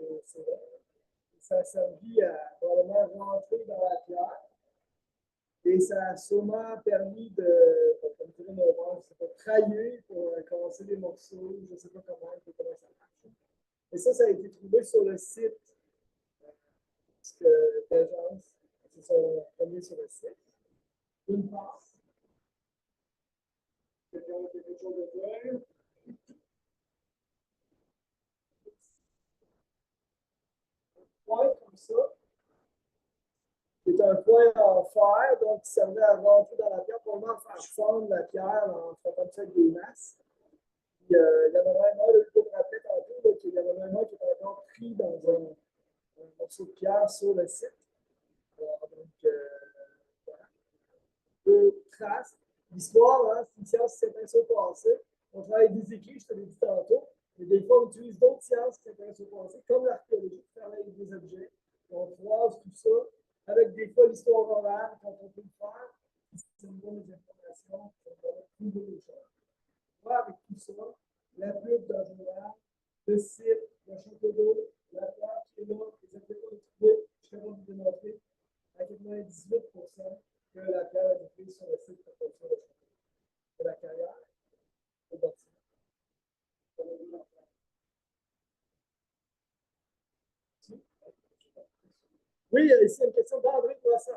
ça a servi à probablement rentrer dans la pierre. Et ça a sûrement permis comme dirait nos morts, de trahir pour casser les morceaux. Je ne sais pas comment ça marche. Et ça a été trouvé sur le site d'agence. C'est son premier sur le site. Une passe. Quelqu'un a quelque chose à dire? Un point comme ça. C'est un point en fer, donc qui servait à rentrer dans la pierre pour vraiment faire fondre la pierre en faisant ça avec des masses. Puis, il y en a même un, je me rappelais tantôt, il y en a même un qui est encore pris dans un morceau de pierre sur le site. Alors, donc, voilà. Deux traces. L'histoire, hein, c'est une science qui s'intéresse au passé. On travaille des écrits, je te l'ai dit tantôt. Mais des fois, on utilise d'autres sciences qui s'intéressent au passé, comme l'archéologie, qui travaille avec des objets. On croise tout ça avec des fois l'histoire orale, quand on peut le faire. Ça nous donne des informations, ça nous donne plus de choses. Moi, avec tout ça, la pub dans le journal, le site, le château d'eau, la plage qui est là, les objets qu'on a trouvés, je suis capable de vous démontrer à 98% que la pierre a été prise sur le site pour construire le château. De la carrière au bâtiment. Oui, ici une question d'André Poisson.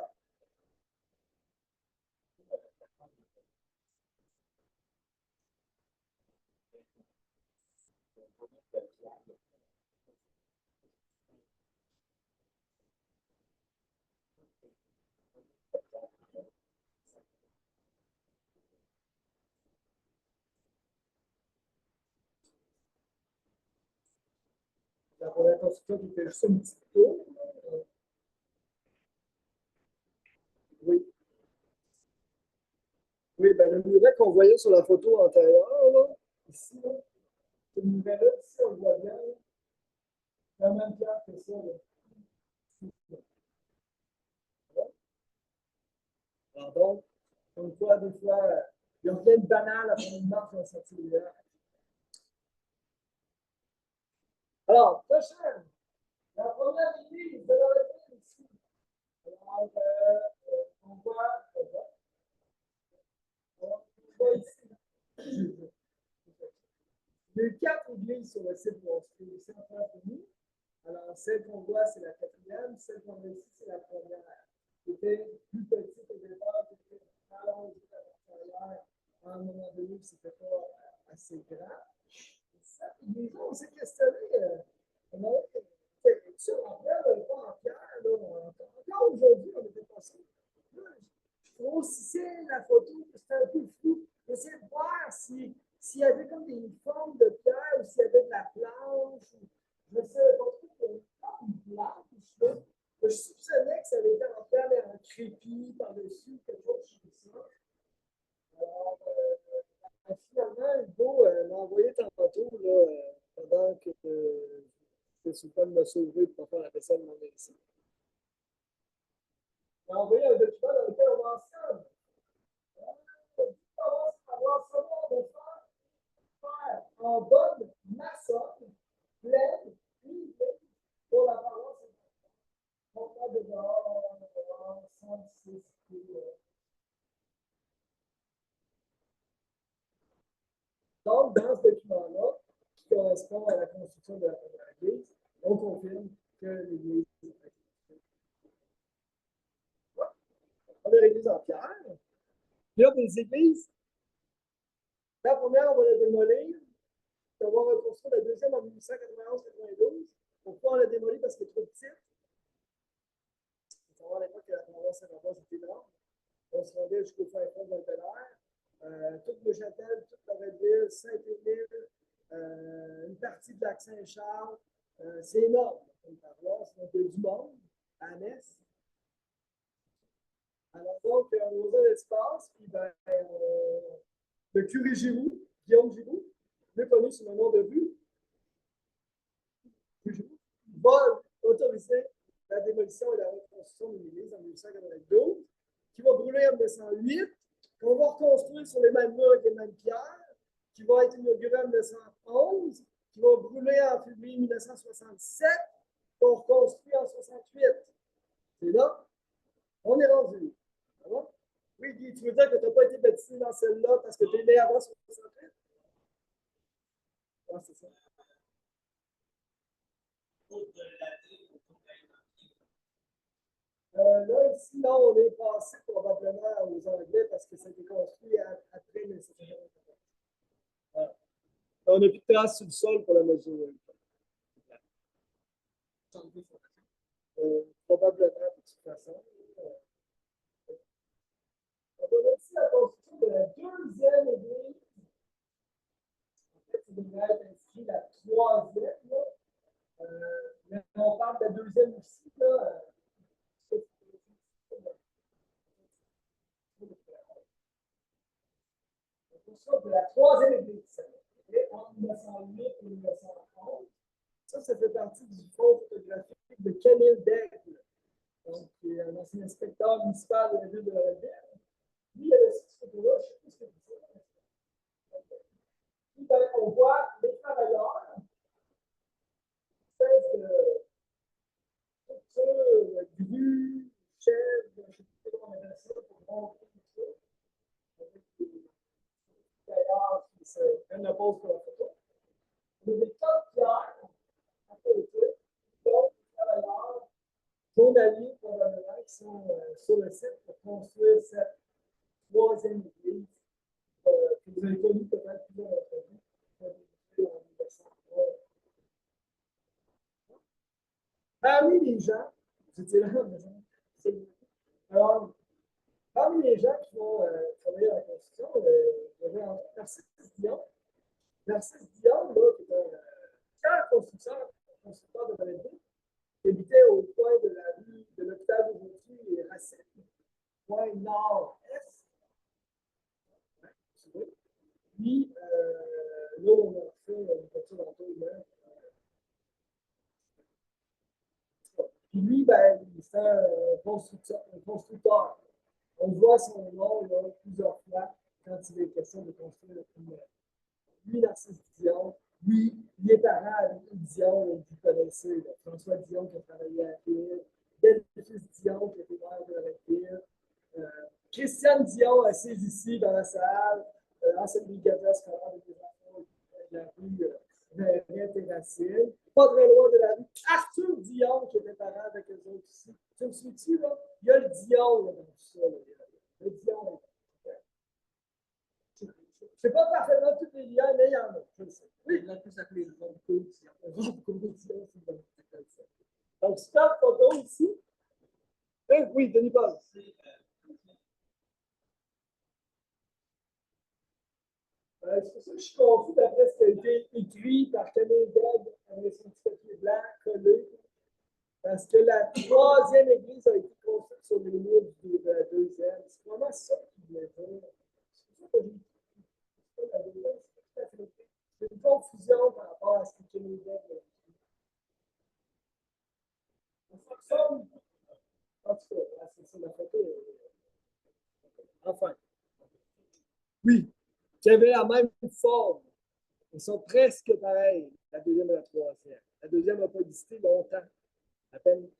La première construction qui fait juste un petit tour. Oui. Oui, ben le muret qu'on voyait sur la photo antérieure, là, ici, là, ce muret-là, ici, on le voit bien, là, la même pierre que ça. Là. Alors donc, comme quoi, des fois, il n'y a rien de banal après une marche dans cette lumière. Alors, prochaine, la première église de l'origine ici. Alors, on voit ici. Il y a eu 4 églises sur le site où on se trouve ici en face de nous. Alors, celle qu'on voit, c'est la quatrième. Celle qu'on a ici, c'est la première. C'était plus petite au départ, c'était allongée à l'intérieur. À un moment donné, c'était pas assez grand. Les gens, on s'est questionné. Ça, en pierre, pas en pierre. Là, encore aujourd'hui, on était pas sûr. Je grossissais la photo, c'était un peu flou. J'essayais de voir s'il y avait comme des formes de pierre ou s'il y avait de la planche. Je ne savais pas trop une planche. Là. Je soupçonnais que ça avait été en pierre, mais en crépi par-dessus, quelque chose comme ça. Alors, finalement, Hugo m'a envoyé tantôt, là, pendant que j'étais sur le point de me sauver pour faire la vaisselle de mon ici. Il m'a envoyé un document dans lequel on mentionne avoir savoir de faire en bonne maçonne, pleine, puis pour la paroisse. On va de dehors, 106 kilos. Donc, dans ce document-là, qui correspond à la construction de la première église, on confirme que l'église est première église en pierre. Puis là, des églises, la première, on va la démolir. Puis on va reconstruire la deuxième en 1891-92. Pourquoi on l'a démolie? Parce qu'elle est trop petite. Il faut savoir à l'époque que la paroisse Saint-Ambroise était énorme. On se rendait jusqu'au fin fond de l'Alpelaire. Toute Neuchâtel, toute Loretteville, Saint-Émile, une partie de Lac-Saint-Charles. C'est énorme, une paroisse. Donc, il y a du monde à Metz. Alors, donc, on a besoin d'espace. Puis, ben, le curé Giroux, Guillaume Giroux, mieux connu sous le nom de Rue, va autoriser la démolition et la reconstruction d'une église en 1892, qui va brûler en 1908, qu'on va reconstruire sur les mêmes murs avec les mêmes pierres, qui va être inaugurée en 1911, qui va brûler en février 1967, qu'on reconstruit en 1968. C'est là, on est rendu. Oui, Guy, tu veux dire que tu n'as pas été baptisé dans celle-là parce que tu es né avant 1968? Ah, c'est ça. Là, ici, non, on est passé probablement aux Anglais parce que ça a été construit après 1794. Voilà. On n'a plus de traces sur le sol pour la mesure. Probablement, de toute façon. On a aussi la construction de la deuxième église. En fait, il devrait être inscrit la troisième. Mais on parle de la deuxième aussi. Là, de la troisième église entre 1908 et 1911. Ça fait partie du fonds photographique de Camille Daigle, donc qui est un ancien inspecteur municipal de la ville de Loretteville. Lui, il avait cette photo-là, je ne sais pas ce que c'est. Puis, on voit les travailleurs, espèce de structure, grue, chèvre, je ne sais pas comment on appelle ça, pour montrer tout ça. D'ailleurs, c'est une pause pour la photo. Il y a des tas de pierres à côté, donc les travailleurs journaliers probablement qui sont sur le site pour construire cette troisième église que vous avez connue peut-être plusieurs d'entre vous. Parmi les gens, c'était là, alors, parmi les gens qui vont travailler à la construction, il y avait Narcisse Dion. Narcisse Dion, là, qui est un grand constructeur de Valérie, qui habitait au coin de la rue de l'hôpital d'aujourd'hui et Racine, coin nord-est. Puis, là où on a fait une voiture d'entour, puis lui, ben, c'est un constructeur. On voit son nom là, plusieurs fois quand il est question de construire une maison. Lui, Narcisse Dion, lui, il est parent avec Dion, vous connaissez, là, François Dion qui a travaillé à Ville, Delphus Dion qui était maire de la Ville, Christiane Dion assise ici dans la salle, ancienne brigadière scolaire des enfants de la rue Verret-Terracine. Pas très loin de la rue Arthur Dion qui était parent avec eux autres ici. Tu me suis-tu, là? Il y a le Dion là, dans tout ça. Là. Le Dion. Je ne sais pas parfaitement tous les liens, mais il y en a. Je le sais. Oui, il a plus appelé le Jean Dion. Donc, super photo ici. Oui, Denis Paul. C'est pour ça que je suis confus d'après ce qui a été écrit par Camille Deb avec son petit papier blanc collé. Parce que la troisième église a été construite sur les murs de la deuxième. C'est vraiment ça qu'il voulait dire. C'est pour ça que c'est une confusion par rapport à ce que Camille Deb a écrit. En tout cas, c'est ça la photo. Enfin. Oui, qui avaient la même forme. Ils sont presque pareils, la deuxième et la troisième. La deuxième n'a pas existé longtemps, à peine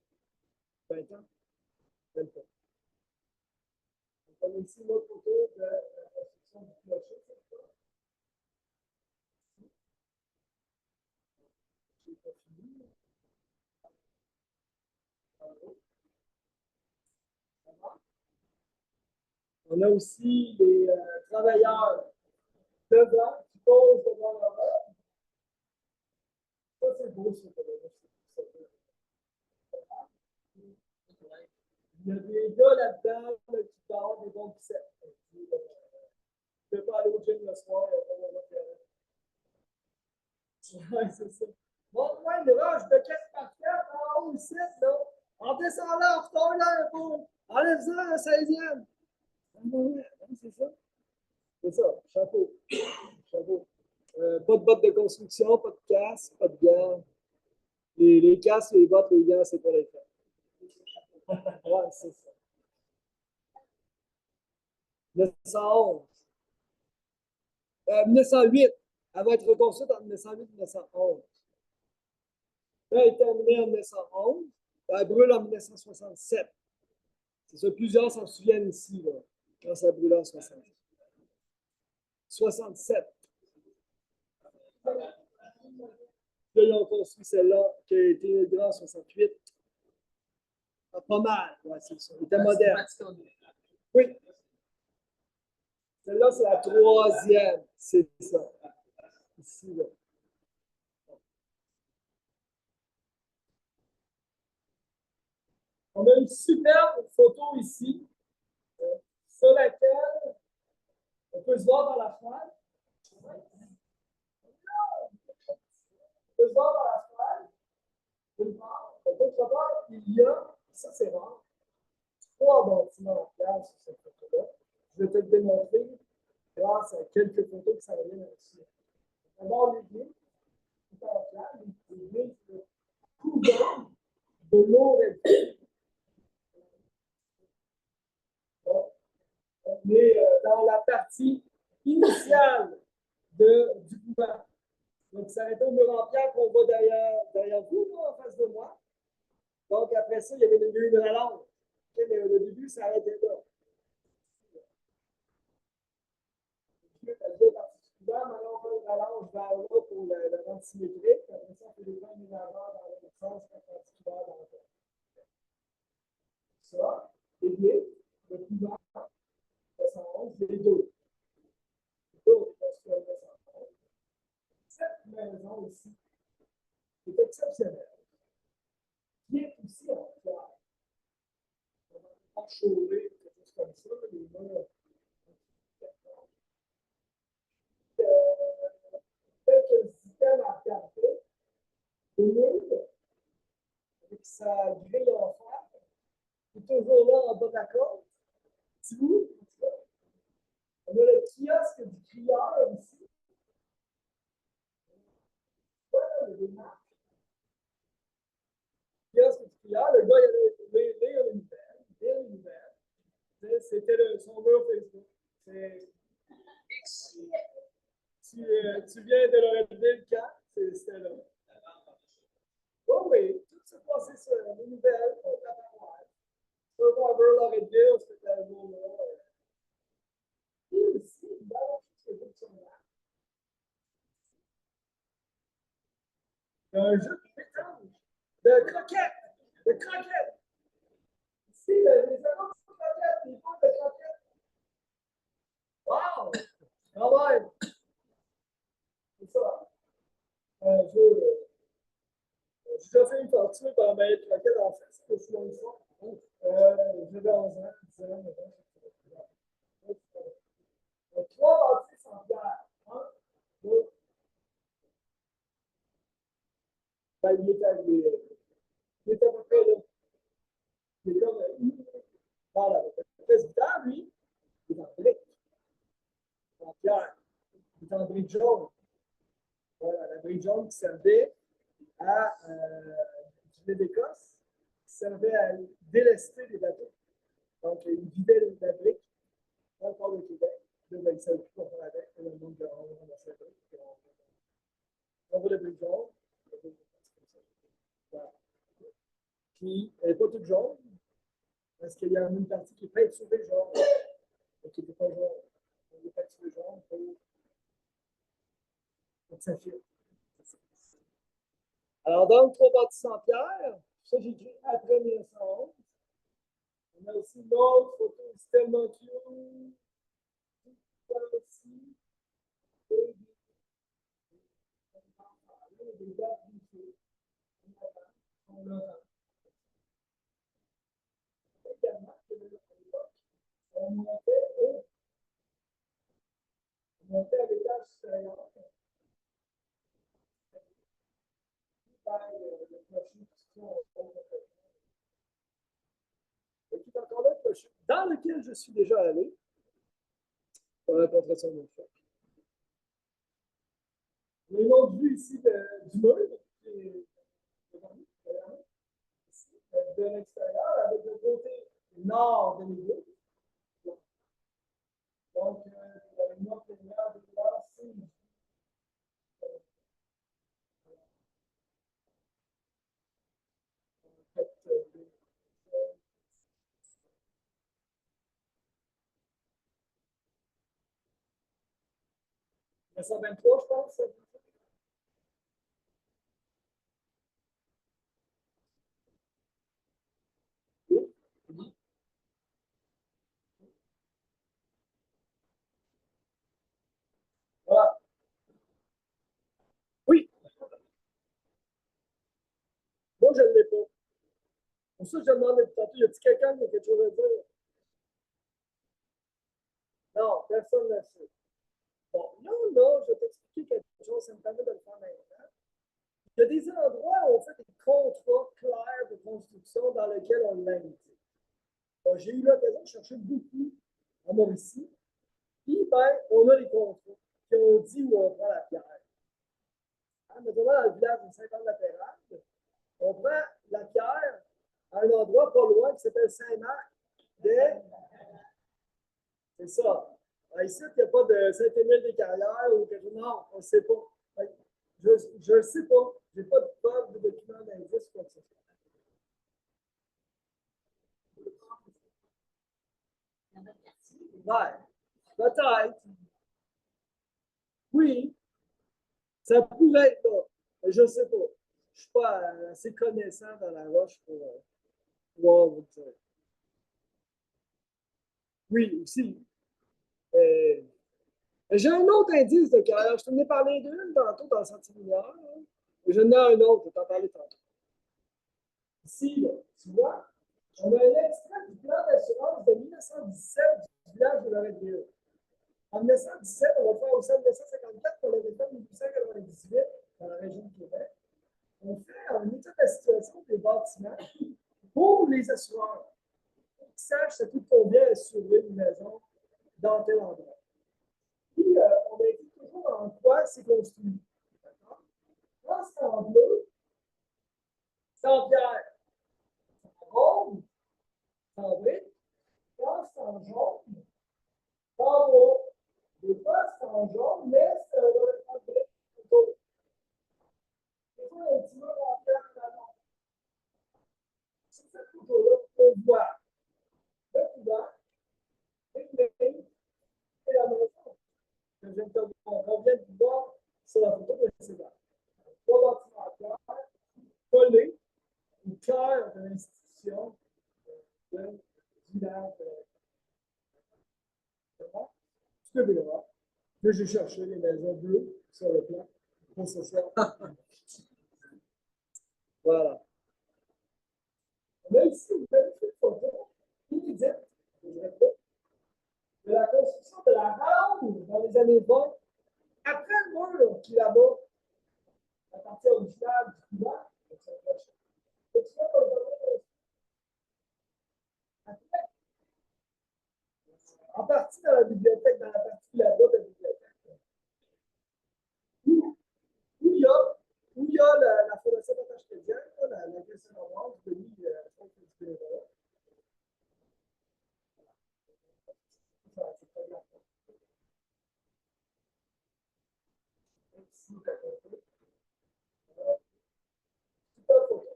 20 ans, même pas. On a ici une autre photo de la construction du clocher. On a aussi les travailleurs devant qui posent devant leur œuvre. Ça, c'est beau, ça. Il y a des gars là-dedans là, qui parlent des bons biceps. Je ne vais pas aller au gym le soir, il n'y a pas vraiment de. Ouais, c'est ça. Montre-moi une roche de 4x4 en haut ici, là. En descendant, retourne là un peu. Enlève-ça un 16e. C'est ça. C'est ça. Chapeau. Chapeau. Pas de bottes de construction, pas de casque, pas de gants. Les casques, les bottes, les gants, c'est pas les faire. Ouais, c'est ça. 1911. 1908. Elle va être reconstruite en 1908 et 1911. Là, elle est terminée en 1911. Elle brûle en 1967. C'est ça, plusieurs s'en souviennent ici, là, quand ça brûle en 67. 67. Là, ils ont construit celle-là qui a été inaugurée en 68. Ah, pas mal, ouais, c'est ça. Il était moderne. Oui. Celle-là, c'est la troisième. C'est ça. Ici, là. On a une superbe photo ici, sur laquelle on peut se voir dans la fenêtre. On peut se voir dans la fenêtre. D'autre part, il y a, ça c'est rare, trois bâtiments en place sur cette photo-là. Je vais te le démontrer grâce à quelques photos que ça revient là-dessus. D'abord, l'église, tout en place, l'église, le couvent de l'eau réduite. On est dans la partie initiale du couvent. Donc, ça arrêtait au mur en pierre qu'on voit derrière vous, là, en face de moi. Donc, après ça, il y avait une rallonge. Le début, ça arrêtait là. Maintenant, on fait une rallonge vers là pour le rendre symétrique. Après ça, on fait des points ménageurs dans l'autre sens, perpendiculaire dans le temps. Ça, c'est bien. Le couvent, 911, les deux. Les deux, on est construit en 911. Cette maison ici, c'est exceptionnel. qui est aussi en pierre. En chauvet, quelque chose comme ça, les murs. Quelques items à regarder. Le mur, avec sa grille en fer, est toujours là en bas de la côte. Tu vois? On a le kiosque du crieur ici. Voilà, il y a des marques. Kiosque du crieur, le gars, il allait lire une nouvelle. Lire une nouvelle. C'était son mur Facebook. Tu viens de leur élever le camp, c'était là. Oh oui, tout se passait sur les nouvelles, on t'a pas mal. Survivor leur élevé, on se fait un jour là. Et aussi, évidemment, je sais pas sur là. Il y a un jeu de pétanque, de croquettes, de croquettes. Ici, les autres de croquettes, les boules de croquettes. Wow! Ah ouais! C'est ça. Un jeu. J'ai déjà fait une tortue par ma croquette en fait, c'est aussi long que ça. J'avais 11 ans, 10 ans, maintenant. Trois bâtisses en pierre. Un, deux, ben, il est à peu près là. Il est comme voilà. Le président, lui, il est en brique, en pierre. Il est en brique jaune. Voilà, la brique jaune qui servait à du lait d'Écosse, qui servait à délester les bateaux. Donc, il vidait la brique dans le port de Québec. Là, ben, il savait plus quoi faire avec. Le monde de on a sa brique. On voit la brique jaune. Voilà. Puis, elle n'est pas toute jaune, parce qu'il y a une partie qui est peinturée jaune, et qui n'était pas jaune. On est peinturé jaune pour que ça fitte. Alors, donc, trois bâtisses en pierre, ça, j'ai écrit après 1911. On a aussi une autre photo, c'est tellement cute. Aussi. Et des dates du feu. On a également que on montait à l'étage supérieur. Le clocher qui est encore là, le clocher, dans lequel je suis déjà allé pour rencontrer son autre fois. Le nom de vue ici du mur, de l'extérieur, avec le côté nord de l'église. Donc, la lumière première de là, c'est fait, 1923, je pense. Voilà. Oui, moi, je ne l'ai pas. Pour ça, je demandais tantôt, y a-t-il quelqu'un qui a quelque chose à dire? Non, personne ne sait. Bon, là, je vais t'expliquer quelque chose, ça me permet de le faire maintenant. Il y a des endroits où on fait des contrats clairs de construction dans lesquels on l'indique. J'ai eu l'occasion de chercher beaucoup en Mauricie. Puis, ben, on a les contrats qui ont dit où on prend la pierre. Hein, notamment dans le village de Saint-Anne-de-la-Pérade, on prend la pierre à un endroit pas loin qui s'appelle Saint-Marc. C'est ça. Ici, il n'y a pas de Saint-Émile-des-Carrières ou quelque chose. Non, on ne sait pas. Je ne sais pas. Je n'ai pas de preuve de document d'indice ou quoi que ce soit. Ouais, peut-être. Oui, ça pourrait être là. Mais je ne sais pas. Je ne suis pas assez connaissant dans la roche pour pouvoir vous dire. Oui, aussi. Euh, j'ai un autre indice de carrière. Je t'en ai parlé d'une tantôt dans le sentier lumière. Je n'ai un autre, je vais t'en parler tantôt. Ici, là, tu vois, on a un extrait du plan d'assurance de 1917 du village de Loretteville. En 1917, on va faire aussi en 1954 pour le réforme de 1898 dans la région de Québec. On fait un état de la situation des bâtiments pour les assureurs. Pour qu'ils sachent ça coûte combien assurer une maison dans tel endroit. Puis, on a été toujours en quoi c'est construit. D'accord? Quand c'est en bleu, c'est en pierre. En rose, c'est en brique. Quand c'est en jaune, c'est en bois. Des fois, c'est en jaune, mais c'est en brique plutôt. Des fois, un petit peu en pierre en avant. Sur cette photo-là, on voit le couvert, les lignes et la maison. On vient de voir sur la photo précédente. Trois bâtiments en pierre, collés au cœur de l'institution de village. Tu peux voir. Là, j'ai cherché les maisons bleues sur le plan. Pour ce soir. Voilà. Même si vous avez fait une photo inédite, de la construction de la Ronde dans les années 20, après le mur qui est là-bas, la partie originale du couvent, en partie dans la bibliothèque, dans la partie là-bas de la bibliothèque, où il y a la fondation d'attache chrétienne, la question normale du pays, je pense que c'est du bénévolat.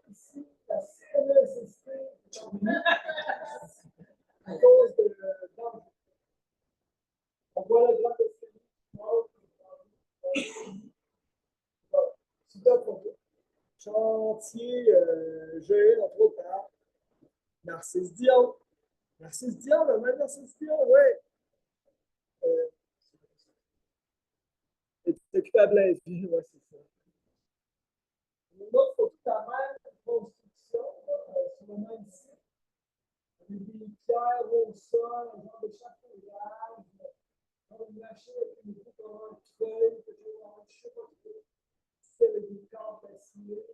Ici, la CNESST à cause de danger. On voit le grand escalier. Chantier géré entre autres par Narcisse Dion. Narcisse Dion, le même Narcisse Dion, oui. Et tu t'occupes à Blainville, oui, c'est ça. Une autre photo de la même construction, sur le même site. Avec des pierres au sol, un genre de chapeauage, une machine avec une coupe en creux, quelque chose en je sais pas trop. C'est avec des corps d'acier.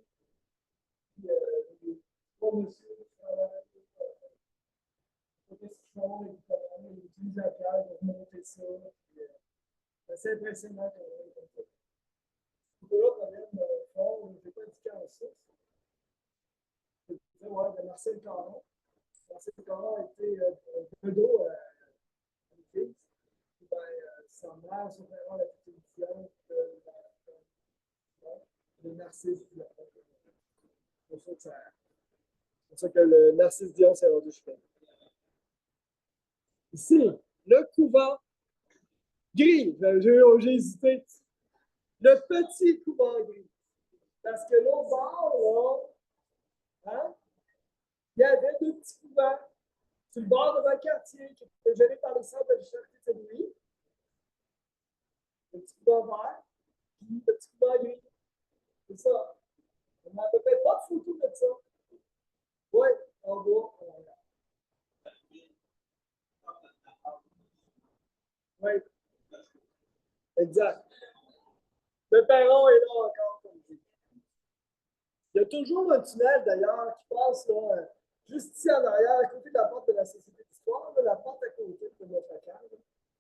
Puis, trois messieurs qui travaillent. Qu'est-ce qu'ils font, ils utilisent la pierre pour monter ça. C'est assez impressionnant quand même. Là, quand même, fond, je n'ai pas indiqué en source. Je disais, ouais, de Marcel Caron. Marcel Caron a été bedeau à l'église. Sa mère, son père, la petite étudiante de Narcisse Dion. C'est pour ça que le Narcisse Dion s'est rendu jusqu'à. Ici, le couvent gris. J'ai hésité. Le petit couvent gris. Parce que l'autre bord, là, hein, il y avait deux petits couvents sur le bord de notre quartier qui était géré par le centre de charité de Saint-Louis. Le petit couvent vert, puis le petit couvent gris. C'est ça. On n'a peut-être pas de photo de ça. Oui, en bas, on regarde. Oui, exact. Le perron est là encore, comme dit. Il y a toujours un tunnel, d'ailleurs, qui passe là, juste ici en arrière, à côté de la porte de la Société d'Histoire. La porte à côté de notre local,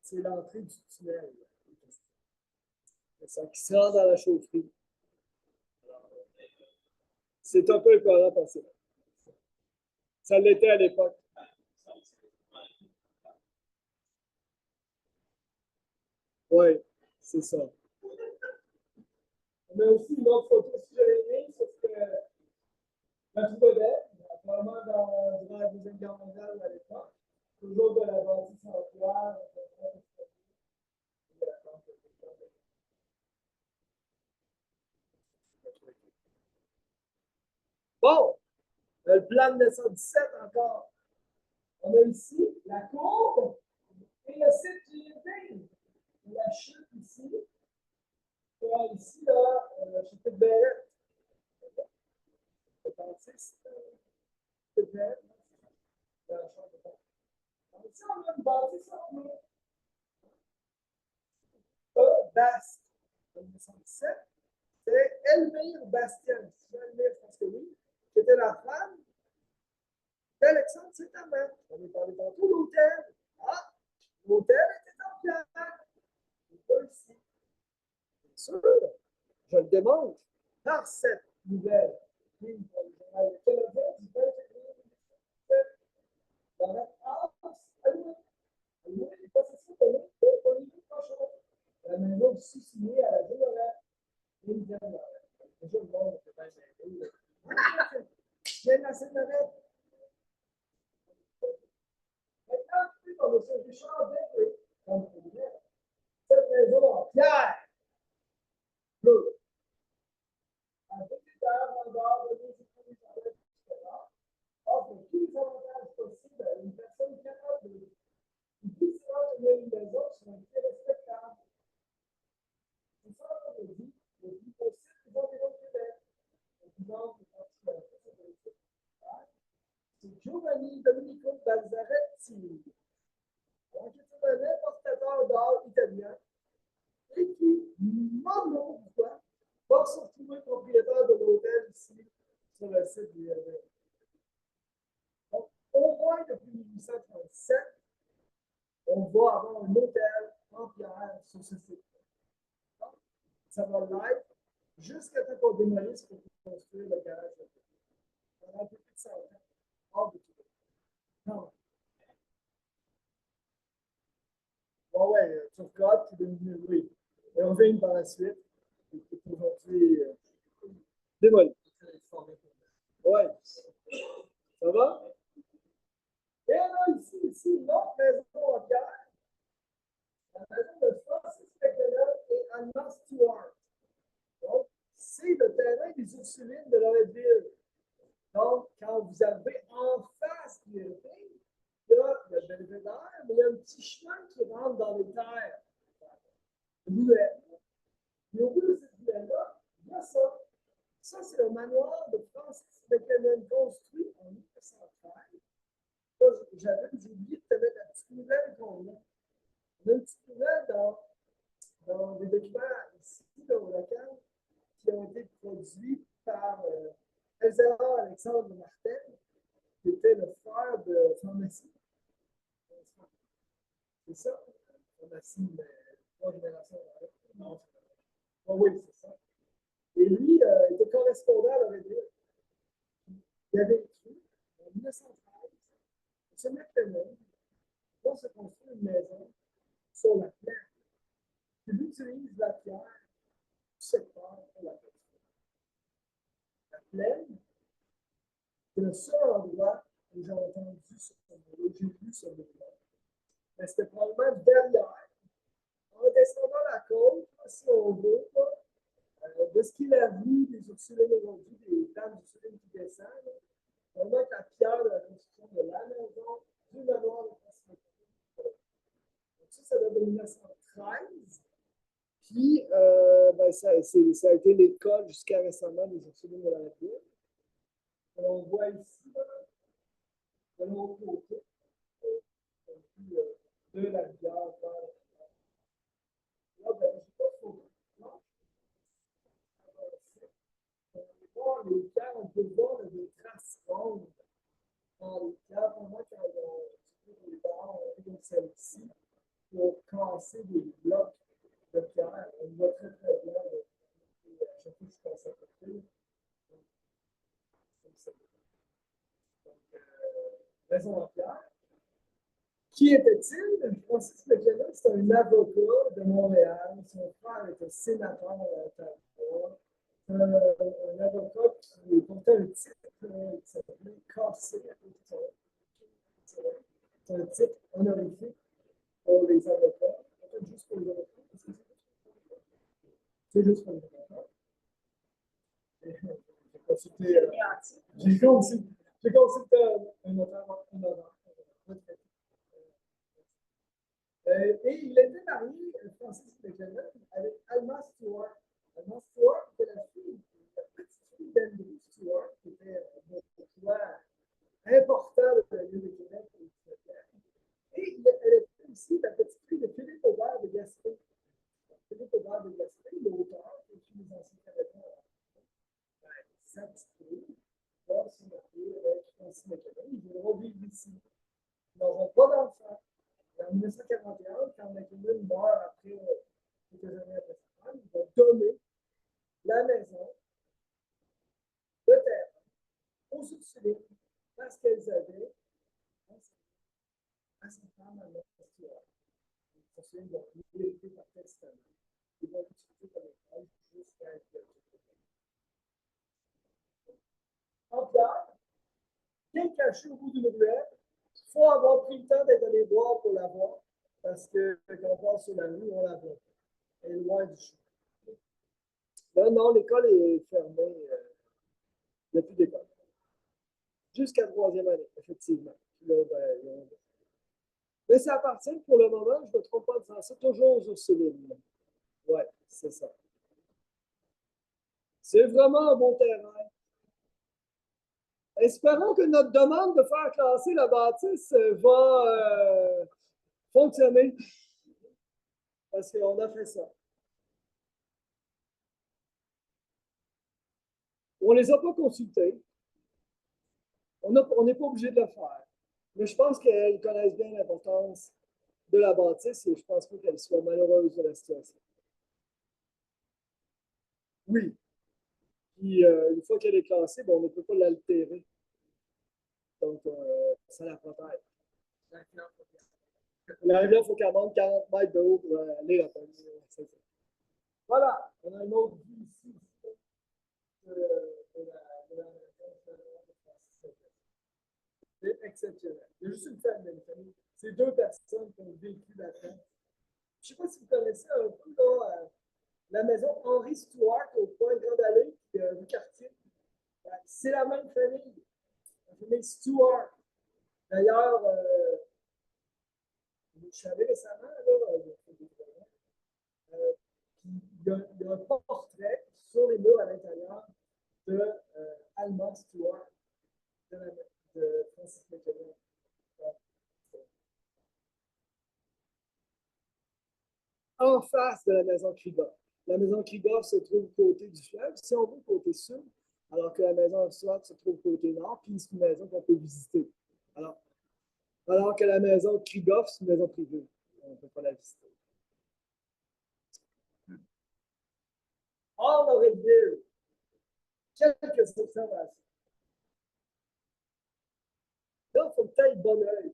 c'est l'entrée du tunnel. Ça qui se rend dans la chaufferie. C'est un peu épeurant pour ça. Ça l'était à l'époque. Oui, c'est ça. On a aussi une autre photo sur les lignes, sauf que la plus belle, probablement durant la Deuxième Guerre mondiale à l'époque, toujours de la bâtisse centrale. Bon, le plan de 1917 encore. On a ici la courbe et le site du living. La chute ici. Et ici, là, chute de Bérette. Le dentiste. Ici, on a une bâtisse en bleu. Bast, en 1917. C'est Elmire Bastian. Elmire, je pense que oui. Qui était la femme d'Alexandre Saint-Amand. On est parlé tantôt l'hôtel. Ah, l'hôtel était en pierre. Pas ici. Bien sûr, je le démontre par cette nouvelle ligne dans le journal Le Canadien du 20 février 2017. Dans la France, Allemagne, est possession de Olivier Franchon. La maison du sous-signé à la générale. Déjà, le monde était bien aidé. J'ai la scénarette. Maintenant, tu sais, on a ce Richard Debré, comme premier. Cette maison en pierre, bleu. Un petit terre en dehors de l'eau, offre tous les avantages possibles à une personne capable de différentes de une maison sur un pied respectable. C'est ça qu'on a dit, le plus possible des environs de Québec. Exemple, c'est Giovanni Domenico Balzaretti, qui est un importateur d'art italien et qui, demande pourquoi, va se retrouver propriétaire de l'hôtel ici sur le site du RDR. Donc, au moins depuis 1837, on va avoir un hôtel en pierre sur ce site. Donc, ça va l'être jusqu'à temps qu'on démolisse pour construire le garage. On a un peu plus de 100 ans. Hors de Québec. Non. Bon, ouais, tu regardes, tu devenu, oui. Et on vient par la suite. Et aujourd'hui, démoli. Ouais. Ça va? Et on a ici une autre maison en pierre. La maison de Francis McDonald et Anna Stewart. Donc, c'est le terrain des Ursulines de Loretteville. Donc, quand vous arrivez en face du RP, il y a le belvédère, mais il y a un petit chemin qui rentre dans les terres. Ruelle. Et au bout de cette ruelle-là, il y a ça. Ça, c'est le manoir de Francis McDonald construit en 1913. J'avais oublié de te mettre la petite nouvelle qu'on a. On a une petite nouvelle dans des documents ici, au local, qui ont été produits par Elzéar Alexandre Martel, qui était le frère de pharmacie. C'est ça? Pharmacie, mais trois générations. Non, oui, c'est ça. Et lui était correspondant à Loretteville. Il avait écrit en 1913, ce McDonald va se construire une maison sur la plaine. Il utilise la pierre du secteur pour la construire. La plaine, c'est le seul endroit où j'ai entendu ce mot-là, j'ai vu ce mot-là. Mais c'était probablement derrière, en descendant la côte, si on veut, de ce qu'il a vu des Ursulines aujourd'hui, des dames Ursulines qui descendent, on voit que la pierre de la construction de la maison, du manoir de Francis. Donc ça date de 1913. Puis, ça a été l'école jusqu'à récemment des Ursulines de la ville. On voit ici, de l'autre côté, de la bière. Là, ben, je ne sais pas trop. Les pierres, on peut voir des traces rondes dans les pierres. Pour moi, quand on les barres comme celle-ci, pour casser des blocs de pierre, on voit très très bien. À chaque fois que je passe à côté, comme ça. Donc, maison en pierre. Qui était-il? Francis McDonald, c'est un avocat de Montréal. Son frère était sénateur à Ottawa. Un avocat qui portait un titre qui s'appelait Cassé. C'est un titre honorifique pour les avocats. Peut-être juste pour les avocats. C'est juste pour les avocats. J'ai consulté un notaire. Et il était marié, Francis McDonald, avec Alma Stewart. Alma Stewart était la petite fille d'Andrew Stewart, qui était un emploi important de la ville de Québec. Et s'intitule là, c'est marqué avec Francis McKenna. Ils voudront vivre ici. Ils n'auront pas d'enfants. Et en 1941, quand McKenna meurt après quelques années après sa mort, il va donner la maison, le terrain, aux Ursulines parce qu'elles avaient à sa femme à leur histoire. Ça se vient de hérité par testament. Ils vont l'utiliser comme école jusqu'à être en Pierre, bien caché au bout d'une ruelle, il faut avoir pris le temps d'être allé voir pour la voir, parce que quand on passe sur la rue, on la voit. Elle est loin du champ. Là, non, l'école est fermée. Il n'y a plus d'école. Jusqu'à troisième année, effectivement. Là, ben, mais ça appartient pour le moment, je ne me trompe pas en disant ça, toujours aux Ursulines. Oui, c'est ça. C'est vraiment un bon terrain. Espérons que notre demande de faire classer la bâtisse va fonctionner. Parce qu'on a fait ça. On ne les a pas consultés. On n'est pas obligé de le faire. Mais je pense qu'elles connaissent bien l'importance de la bâtisse et je ne pense pas qu'elles soient maléreuse de la situation. Oui. Puis, une fois qu'elle est classée, ben, on ne peut pas l'altérer. Donc, ça la protège. La rivière, il faut qu'elle monte 40 mètres de haut pour aller la pogner. Voilà. On a une autre vue ici. C'est exceptionnel. Il y a juste une famille. C'est deux personnes qui ont vécu là-dedans. Je ne sais pas si vous connaissez un peu là, la maison Henry Stewart au point Grande Allée du quartier. C'est la même famille. La famille Stewart. D'ailleurs, je suis allé récemment, là, il y a un portrait sur les murs à l'intérieur de Alma Stewart, de Francis McKenna. En face de la maison Krigoff. La maison Krigoff se trouve côté du fleuve, si on veut, côté sud, alors que la maison Stewart se trouve côté nord, puis c'est une maison qu'on peut visiter. Alors que la maison Krigoff, c'est une maison privée. On ne peut pas la visiter. Hors Loretteville, quelques observations. Là, il faut peut-être bon oeil.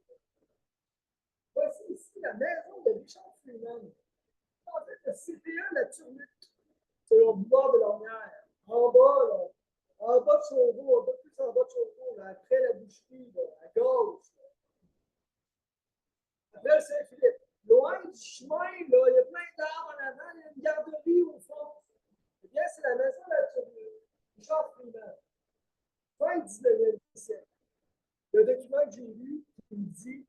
Voici ici la maison de Richard Freeman. En fait, le CPE, la Turlutte, c'est le bois de l'ornière. En bas, là, en bas de Chauveau, un peu plus en bas de Chauveau, là, après la boucherie, là, à gauche. Là. Après le Saint-Philippe. Loin du chemin, là, il y a plein d'arbres en avant, il y a une garderie au fond. Eh bien, c'est la maison de la Turlutte. Richard Freeman. Fin 19e siècle. Le document que j'ai lu, il me dit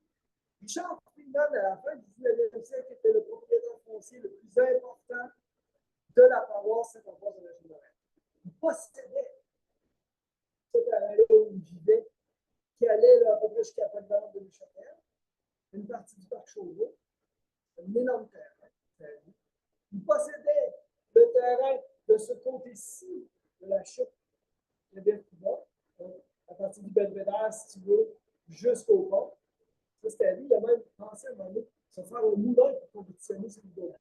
Richard Freeman, à la fin du 19e siècle, était le propriétaire foncier le plus important de la paroisse Saint-Ambroise de la Générale. Il possédait ce terrain-là où il vivait, qui allait là, à peu près jusqu'à Pointe-Valente de Neuchâtel, une partie du parc Chauveau, un énorme terrain. Il possédait le terrain de ce côté-ci de la chute de Bertouba, à partir du Belvédère, si tu veux, jusqu'au pont. Ça, c'était lui. Il a même pensé à un moment donné se faire un moulin pour compétitionner sur le dos.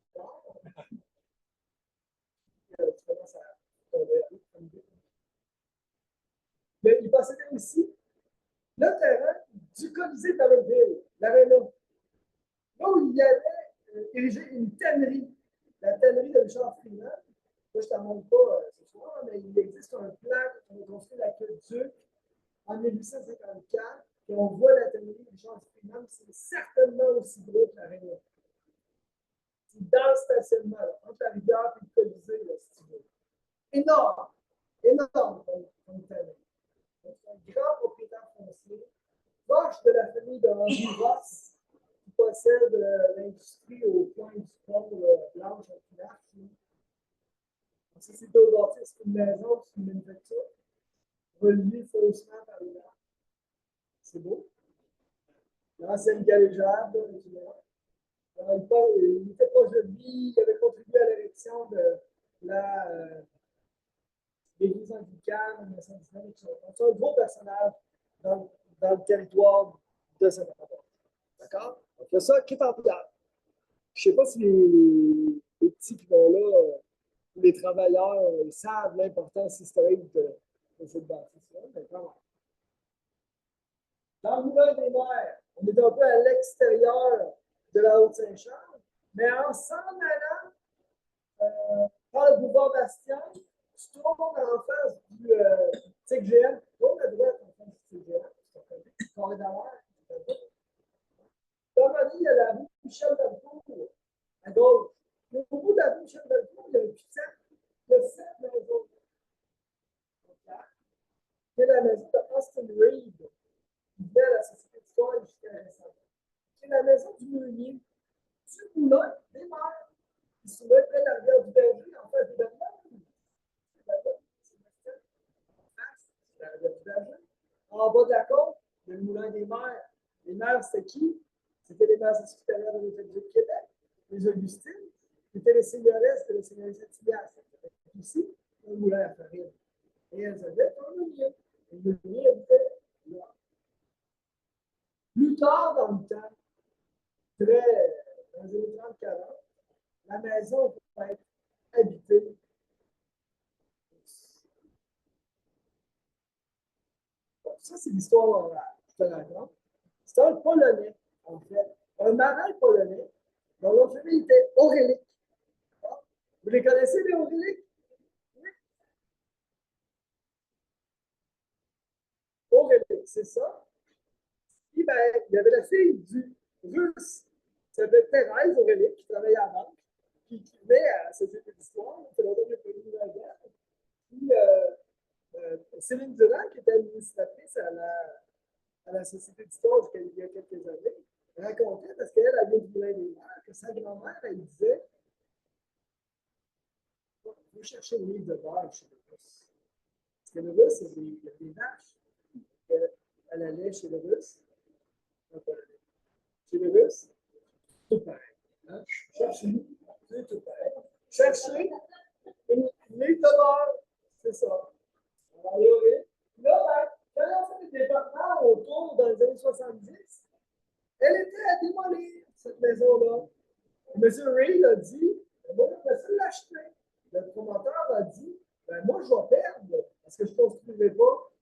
Mais il possédait aussi le terrain du Colisée de Loretteville, l'Arena. Là où il y avait érigé une tannerie, la tannerie de Richard Freeman. Là, je ne t'en montre pas ce soir, mais il existe un plan qu'on a construit l'aqueduc en 1854, et on voit la tannerie de Richard Freeman, c'est certainement aussi gros que l'Arena. C'est dans le stationnement, là, entre la rivière et le Colisée, là, si tu veux. Énorme, énorme comme tannerie. Donc, c'est un grand propriétaire foncier, proche de la famille de Henri Ross, qui possède l'industrie au coin du pont Blanche à Pinard. Ça, c'est deux bâtisses, une maison, c'est une manufacture, reliée faussement par une arme. C'est beau. L'ancienne galéjade, il n'était pas joli, il avait contribué à l'érection de la l'Église anglicane en 1919, etc. C'est un gros personnage dans le territoire de cette endroit. D'accord? Donc, il y a ça qui est en pierre. Je ne sais pas si les petits qui vont là, les travailleurs, savent l'importance historique de cette bâtisse-là, mais quand même. Dans le Moulin des Mers, on est un peu à l'extérieur de la Haute-Saint-Charles, mais en s'en allant par le boulevard Bastien, tu tournes en face du TIC-GM, tu tournes à droite en face du TIC-GM, tu corridor d'alors. Dans ma vie, il y a la rue Michel-Belcourt, à gauche. Mais au bout de la rue Michel-Belcour, il y a il y a 7 maisons. Il y a la maison de Austin Reed, qui vivait à la Société d'Histoire jusqu'à récemment. C'est la maison du meunier, du moulin des mers, qui se trouvait près de la rivière du Berger, en fait, de la rivière du Berger. En bas de la côte, il y a le moulin des mers. Les mers, c'est qui? C'était les mers supérieures de l'État du Québec, les Augustines, qui étaient les seigneuresses de la seigneurie Saint-Hilaire. Ici, un moulin à farine. Et elles avaient un meunier. Le meunier était là. Plus tard dans le temps, dans les années 30-40, la maison pouvait être habitée. Bon, ça, c'est l'histoire orale. Je te raconte. C'est un Polonais, en fait. Un marin polonais dont leur famille était Aurélique. Vous les connaissez, les Auréliques? Oui. Aurélique, c'est ça. Puis, ben, il y avait la fille du Russe, qui s'appelait Thérèse Aurélique, qui travaillait à la banque, qui écrivait à Société d'Histoire. C'est longtemps qu'il n'y a pas eu la guerre. Puis, Céline Durand, qui était administratrice à la Société d'Histoire jusqu'à il y a quelques années, racontait, parce qu'elle avait du Moulin des Mers, que sa grand-mère, elle disait faut chercher le livre de beurre chez le Russe. Parce que le Russe, il y a des vaches. Elle allait chez le Russe. Chez le Russe, tout pareil. Hein? Cherchez, c'est tout pareil. Cherchez une livre de beurre, c'est ça. Alors, là, quand elle a fait des départements autour dans les années 70, elle était à démolir, cette maison-là. M. Reed a dit, moi, je vais l'acheter. Le promoteur a dit, ben, moi, je vais perdre parce que je ne construirai pas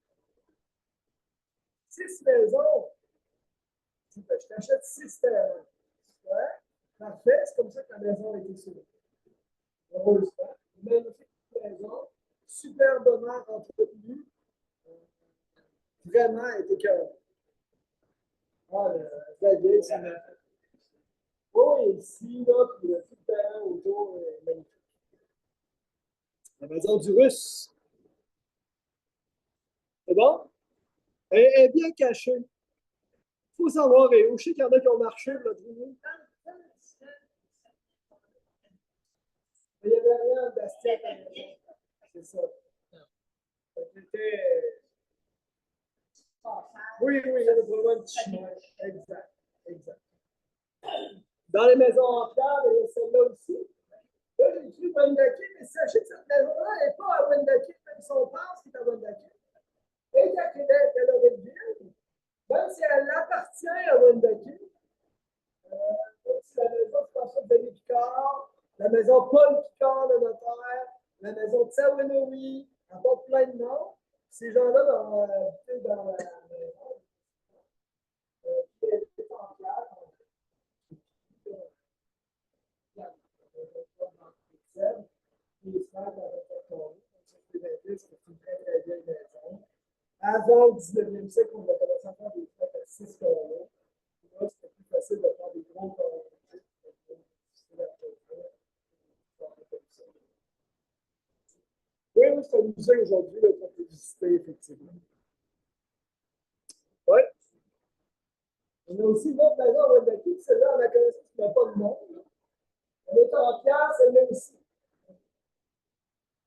6 maisons. Je dis, ben, je t'achète 6 terrains. Ouais, parfait, c'est comme ça que la maison a été sauvée. Heureusement, magnifique maison, superbement entretenue, vraiment était cœur. Ah, la vieille, ça m'a fait. Oh, et ici, là, puis le tout terrain autour est magnifique. La maison du Russe. C'est bon? Elle est bien cachée. Il faut savoir, et je sais qu'il y en a qui ont marché pour la trouver. Il n'y avait rien d'assiette à la maison. C'est ça. C'était. Oui, il y avait vraiment un petit chemin. Exact. Exact. Dans les maisons en pierre, il y a celle-là aussi. Là, j'ai écrit Wendake, mais sachez que cette maison-là n'est pas à Wendake, même si on pense qu'il est à Wendake. Elle est à Québec, elle aurait dû. Même si elle appartient à Wendake, c'est la maison de François-Denis Picard, la maison Paul Picard, le notaire, la maison Tsawenowi, elle porte plein de noms. Ces gens-là, dans la maison, qui est en pierre, avant le 19e siècle, on a commencé à faire des fêtes à 6 colonnes. Là, c'était plus facile de faire des gros colonnes. Oui, c'est un musée aujourd'hui qu'on peut visiter, effectivement. Oui. On a aussi une autre maison à Wendake, celle-là, on la connaissance, mais pas de nom. Elle est en pierre, celle-là aussi.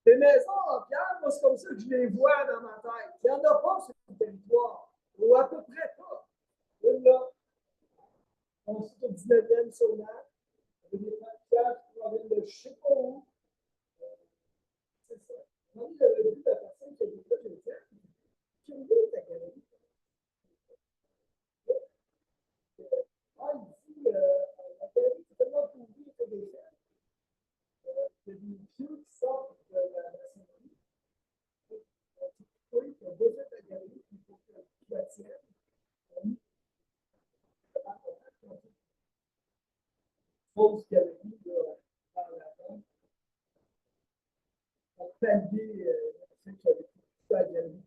Les maisons en pierre, moi, c'est comme ça que je les vois dans ma tête. Il n'y en a pas sur le territoire, ou à peu près pas. Une là, ensuite au 19e sûrement, avec des pierres qui proviennent de je ne sais pas où. C'est ça. Moi, j'avais vu la grosse galerie là, par la fin, pour pallier le fait qu'il y avait tout à la galerie.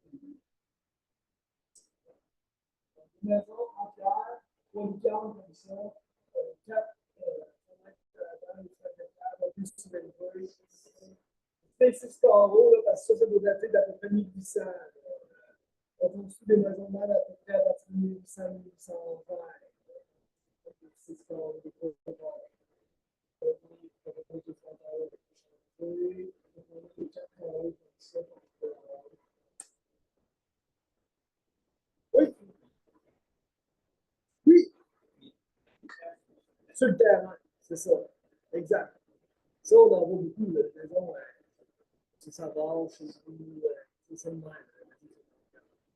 Une maison en pierre, trois lucarnes comme ça, quatre fenêtres dans les fenêtres, un peu surélevées. C'est 6 carreaux, là, parce que ça doit dater d'à peu près 1800. On trouve aussi des maisons de mal à peu près à partir de 1800, 1820. 6 carreaux, des gros carreaux. Oui, oui, sur le terrain, c'est ça. Exact. Ça, on en voit beaucoup, là. Maison, c'est ça va, chez vous, c'est ça de même.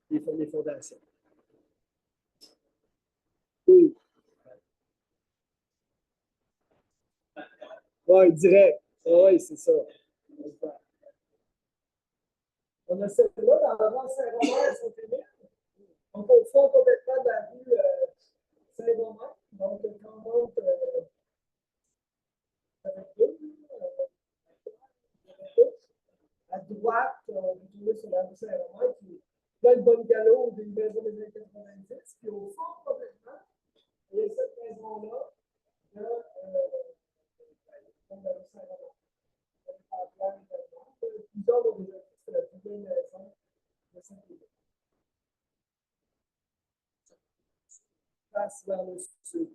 Les fondations. Oui. Oui, direct. Oui, c'est ça. On a celle-là dans la rue Saint-Romain, Saint-Émile. On confond complètement de la rue Saint-Romain. Donc, quand on monte avec deux, à droite, vous trouvez sur la rue Saint-Romain, qui est plein de bonnes galops des maisons des années 90. Puis au fond, complètement, il y a cette maison-là de la rue Saint-Romain. Plusieurs ont déjà dit que c'est la plus belle maison de Saint-Émile. Passe vers le sud.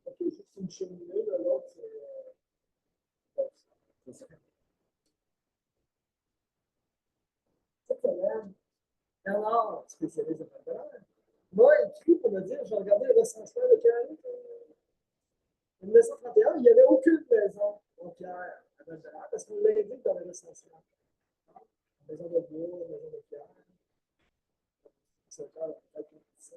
Ok, juste une cheminée, l'autre, c'est ça. Cette semaine, Bernard, spécialiste de Montréal, m'a écrit pour me dire, j'ai regardé le recensement de Canada. En 1931, il n'y avait aucune maison en pierre à Montréal, parce qu'on l'indique dans le recensement. Maison de bois, maison de pierre. C'est encore la ça.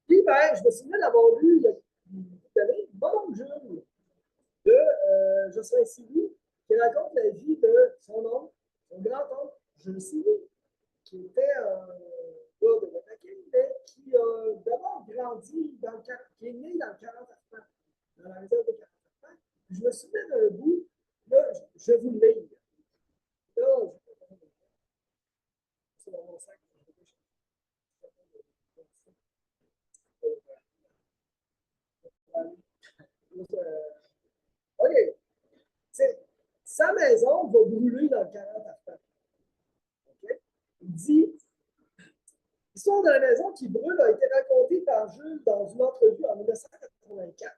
Puis, ben, je me souviens d'avoir lu il y a une année, Bon Jules de Jocelyn Sylvie, qui raconte la vie de son oncle, son grand-oncle, Jules Sylvie, qui était un gars de Watakin, mais qui a d'abord grandi dans le qui est né dans le 40 Arpents, dans la réserve de 40 Arpents. Je me souviens d'un bout, là, je vais vous le lire. Là, c'est dans mon sac. OK. Sa maison va brûler dans le 40 Arpents. Okay? Il dit l'histoire de la maison qui brûle a été racontée par Jules dans une entrevue en 1984.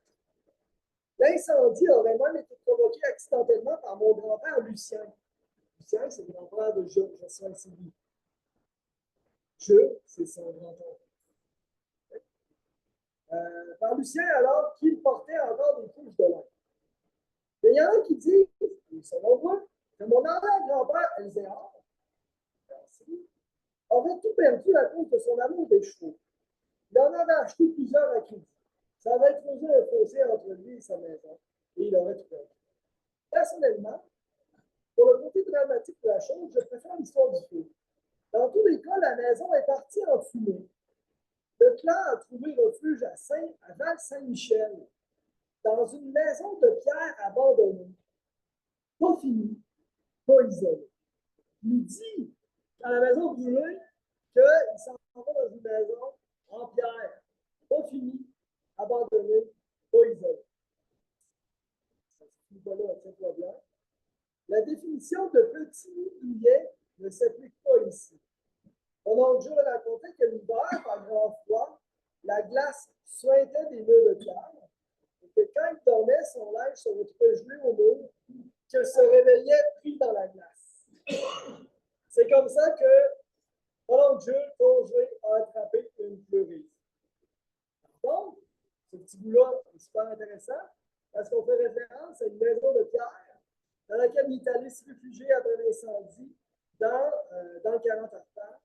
L'incendie aurait même été provoqué accidentellement par mon grand-père Lucien. Lucien, c'est le grand-père de Jules, Jocelyn Sylvie. Jules, c'est son grand-oncle. Par Lucien, alors qu'il portait encore des couches de lin. Il y en a qui disent, selon moi, que mon arrière-grand-père, Elzéar, aurait tout perdu à cause de son amour des chevaux. Il en avait acheté plusieurs à crédit. Ça avait creusé un fossé entre lui et sa maison, et il aurait tout perdu. Personnellement, pour le côté dramatique de la chose, je préfère l'histoire du feu. Dans tous les cas, la maison est partie en fumée. Le clan a trouvé refuge à Val-Saint-Michel, dans une maison de pierre abandonnée. Pas finie, pas isolée. Il dit, quand la maison brûlée, qu'il s'en va dans une maison en pierre, pas finie, abandonnée, pas isolée. Ça se finit pas là, tiens-toi bien. La définition de petit billet ne s'applique pas ici. Mon oncle Jules racontait que l'hiver, par grand froid, la glace suintait des murs de pierre et que quand il dormait, son linge se retrouvait gelé au mur, qu'il se réveillait pris dans la glace. C'est comme ça que mon oncle Jules, congelé, a attrapé une pleurise. Donc, ce petit bout-là est super intéressant parce qu'on fait référence à une maison de pierre dans laquelle il est allé se réfugier après l'incendie dans le 40 Arpents.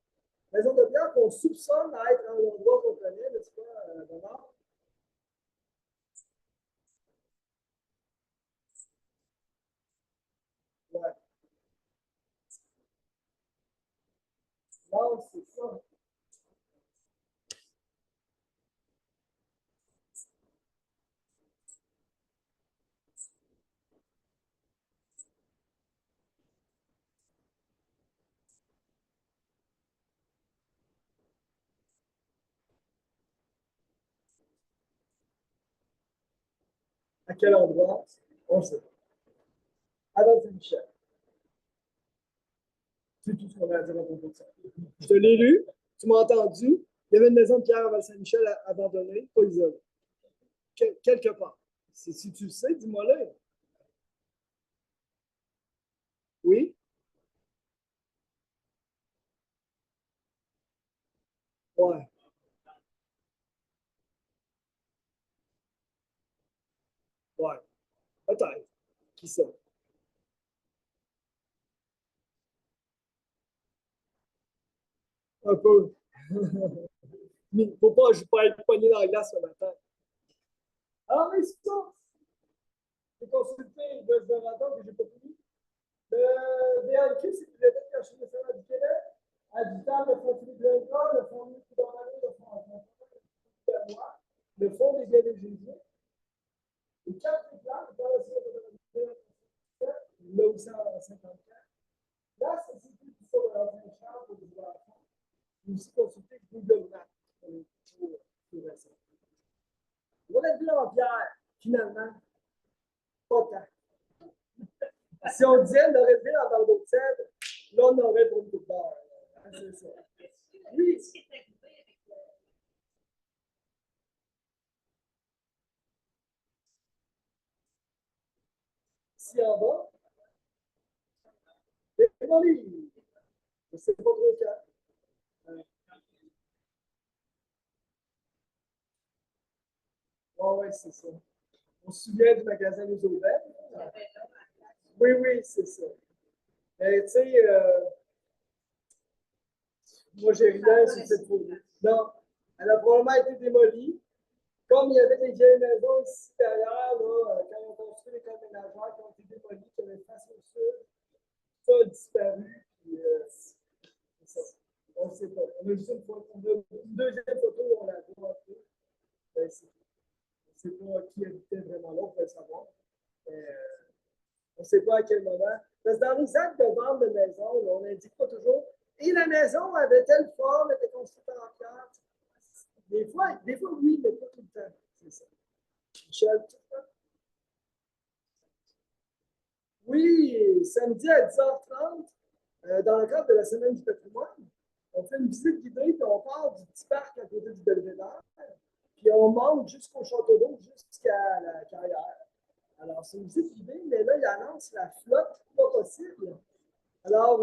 Maison de pierre qu'on soupçonne être un endroit qu'on connaît, n'est-ce pas, Bernard? Ouais. Non, c'est ça. À quel endroit? On sait pas. Adam Saint-Michel. C'est tout ce qu'on a à dire à propos de ça. Je te l'ai lu, tu m'as entendu. Il y avait une maison de pierre à Val-Saint-Michel abandonnée, pas isolée. Quelque part. Si tu le sais, dis-moi-le. Oui? Ouais. Ouais. Peut-être. Qui sait? Un peu. Mais il ne faut pas, je pas être poigné dans la glace ce matin. Alors, mais ça, j'ai consulté le Dorado que j'ai pas fini. Le BLQ, c'est le Bibliothèque archive nationale du Québec. À du temps, le fonds Philippe Leblanc, le fonds Louis Coudonné, le fonds Antoine, le fonds des biens des Jésuites. Les quatre plans, dans la série de 1954. La Société du Sauveur Saint-Charles pour les enfants. J'ai aussi consulté Google Maps pour les plus récents. On va être bien en pierre, finalement, pas tant. Si on disait, on aurait bien en barre d'eau de cèdre, là, on aurait pour une coupe d'or. C'est ça. Oui. Ici en bas, démoli. Je ne sais pas trop quand. Oui, c'est ça. On se souvient du magasin Les Aubaines. Oui, oui, c'est ça. Mais tu sais, moi, j'ai rien sur cette photo. Non, elle a probablement été démolie. Comme il y avait des vieilles maisons ici derrière, là, quand ils ont construit les camps ménagères qui ont été démolis, qui avaient face au sud, ça a disparu. Puis, c'est ça. On ne sait pas. On a juste une, photo, on a une deuxième photo où on la voit un peu. Ben, on ne sait pas qui habitait vraiment là, on peut le savoir. Mais, on ne sait pas à quel moment. Parce que dans les actes de vente de maison, là, on n'indique pas toujours. Et la maison avait telle forme, était construite en pierre. Des fois, oui, mais pas tout le temps. C'est ça. Michel, tout le temps. Oui, samedi à 10h30, dans le cadre de la Semaine du patrimoine, on fait une visite guidée, puis on part du petit parc à côté du Belvédère, puis on monte jusqu'au château d'eau, jusqu'à la carrière. Alors, c'est une visite guidée, mais là, il annonce la flotte pas possible. Alors,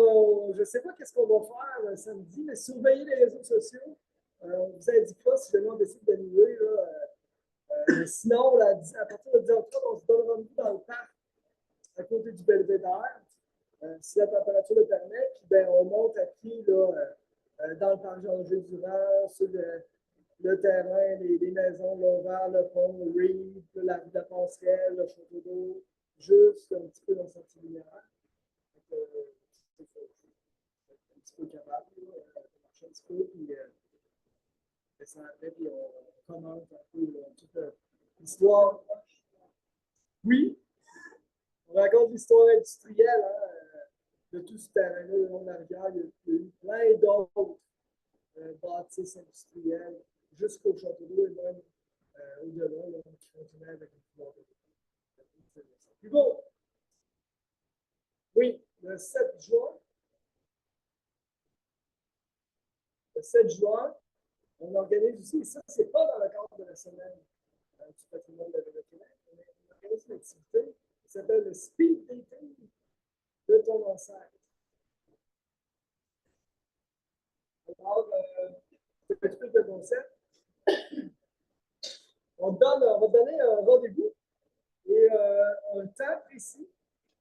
je ne sais pas qu'est-ce qu'on va faire samedi, mais surveillez les réseaux sociaux. On vous indiquera si jamais on décide d'annuler. Sinon, à partir de 10h30, on se donne rendez-vous dans le parc à côté du Belvédère, si la température le permet. Puis, ben, on monte à pied là, dans le parc Jean-Gédurand, sur le terrain, les maisons, là, vers le pont, Reed, la rue de la Passerelle, le château d'eau, juste un petit peu dans cette lumière. C'est un petit peu capable, marcher un petit peu, puis descendre après, puis on commente un peu toute l'histoire. Oui, on raconte l'histoire industrielle de tout ce terrain-là, le long de la rivière. Il y a eu plein d'autres bâtisses industrielles jusqu'au château d'eau et même au-delà, là, qui continuaient avec le pouvoir de l'eau. Puis bon, oui, le 7 juin, on organise aussi, et ça, c'est pas dans le cadre de la semaine du patrimoine de la Québec, on organise une activité qui s'appelle le speed dating de ton ancêtre. Alors, je t'explique le concept. On va donner un rendez-vous et un temps précis.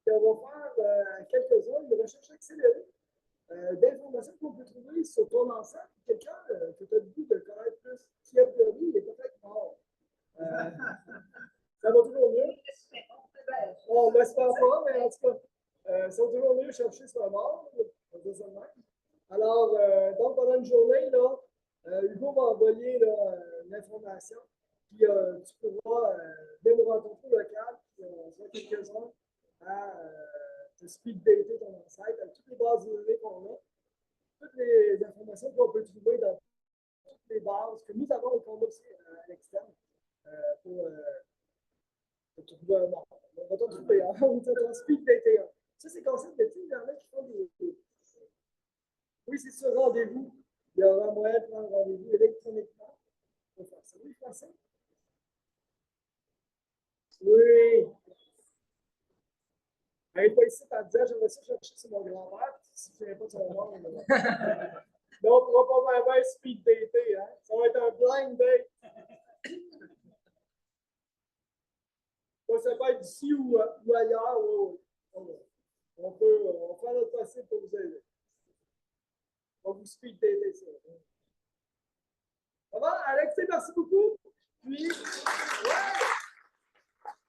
Et on va faire quelques heures de recherche accélérée d'informations qu'on peut trouver sur ton ancêtre. Quelqu'un que tu as le goût de connaître plus, qui a priori, il est peut-être mort. Ça va toujours mieux. On ne l'espère pas, mais en tout cas, ça va toujours mieux chercher sur la mort. Alors, donc, pendant une journée, là, Hugo va envoyer l'information. Puis, tu pourras bien nous rencontrer au local. Puis, on sera quelques-uns à te speed dater ton ancêtre avec toutes les bases de données qu'on a, toutes les informations qu'on peut trouver dans toutes les bases que nous avons et qu'on a aussi à l'externe pour trouver un mort. On va t'en trouver un. On va t'en speed dater un. Ça, c'est le concept de il y en a qui font des. Oui, c'est sur rendez-vous. Il y aura moyen de prendre rendez-vous électroniquement pour faire ça. Oui, Français? Oui. Elle n'est pas ici, elle disait, j'aimerais ça chercher sur mon grand-père, si tu ne viens pas de son nom. Donc, on va pas faire un speed daté, hein? Ça va être un blind date. Ça peut être ici ou ailleurs. Oui, oui. On fait notre possible pour vous aider. On va vous speed dater ça. Ça va, Alex, merci beaucoup. Puis, ouais.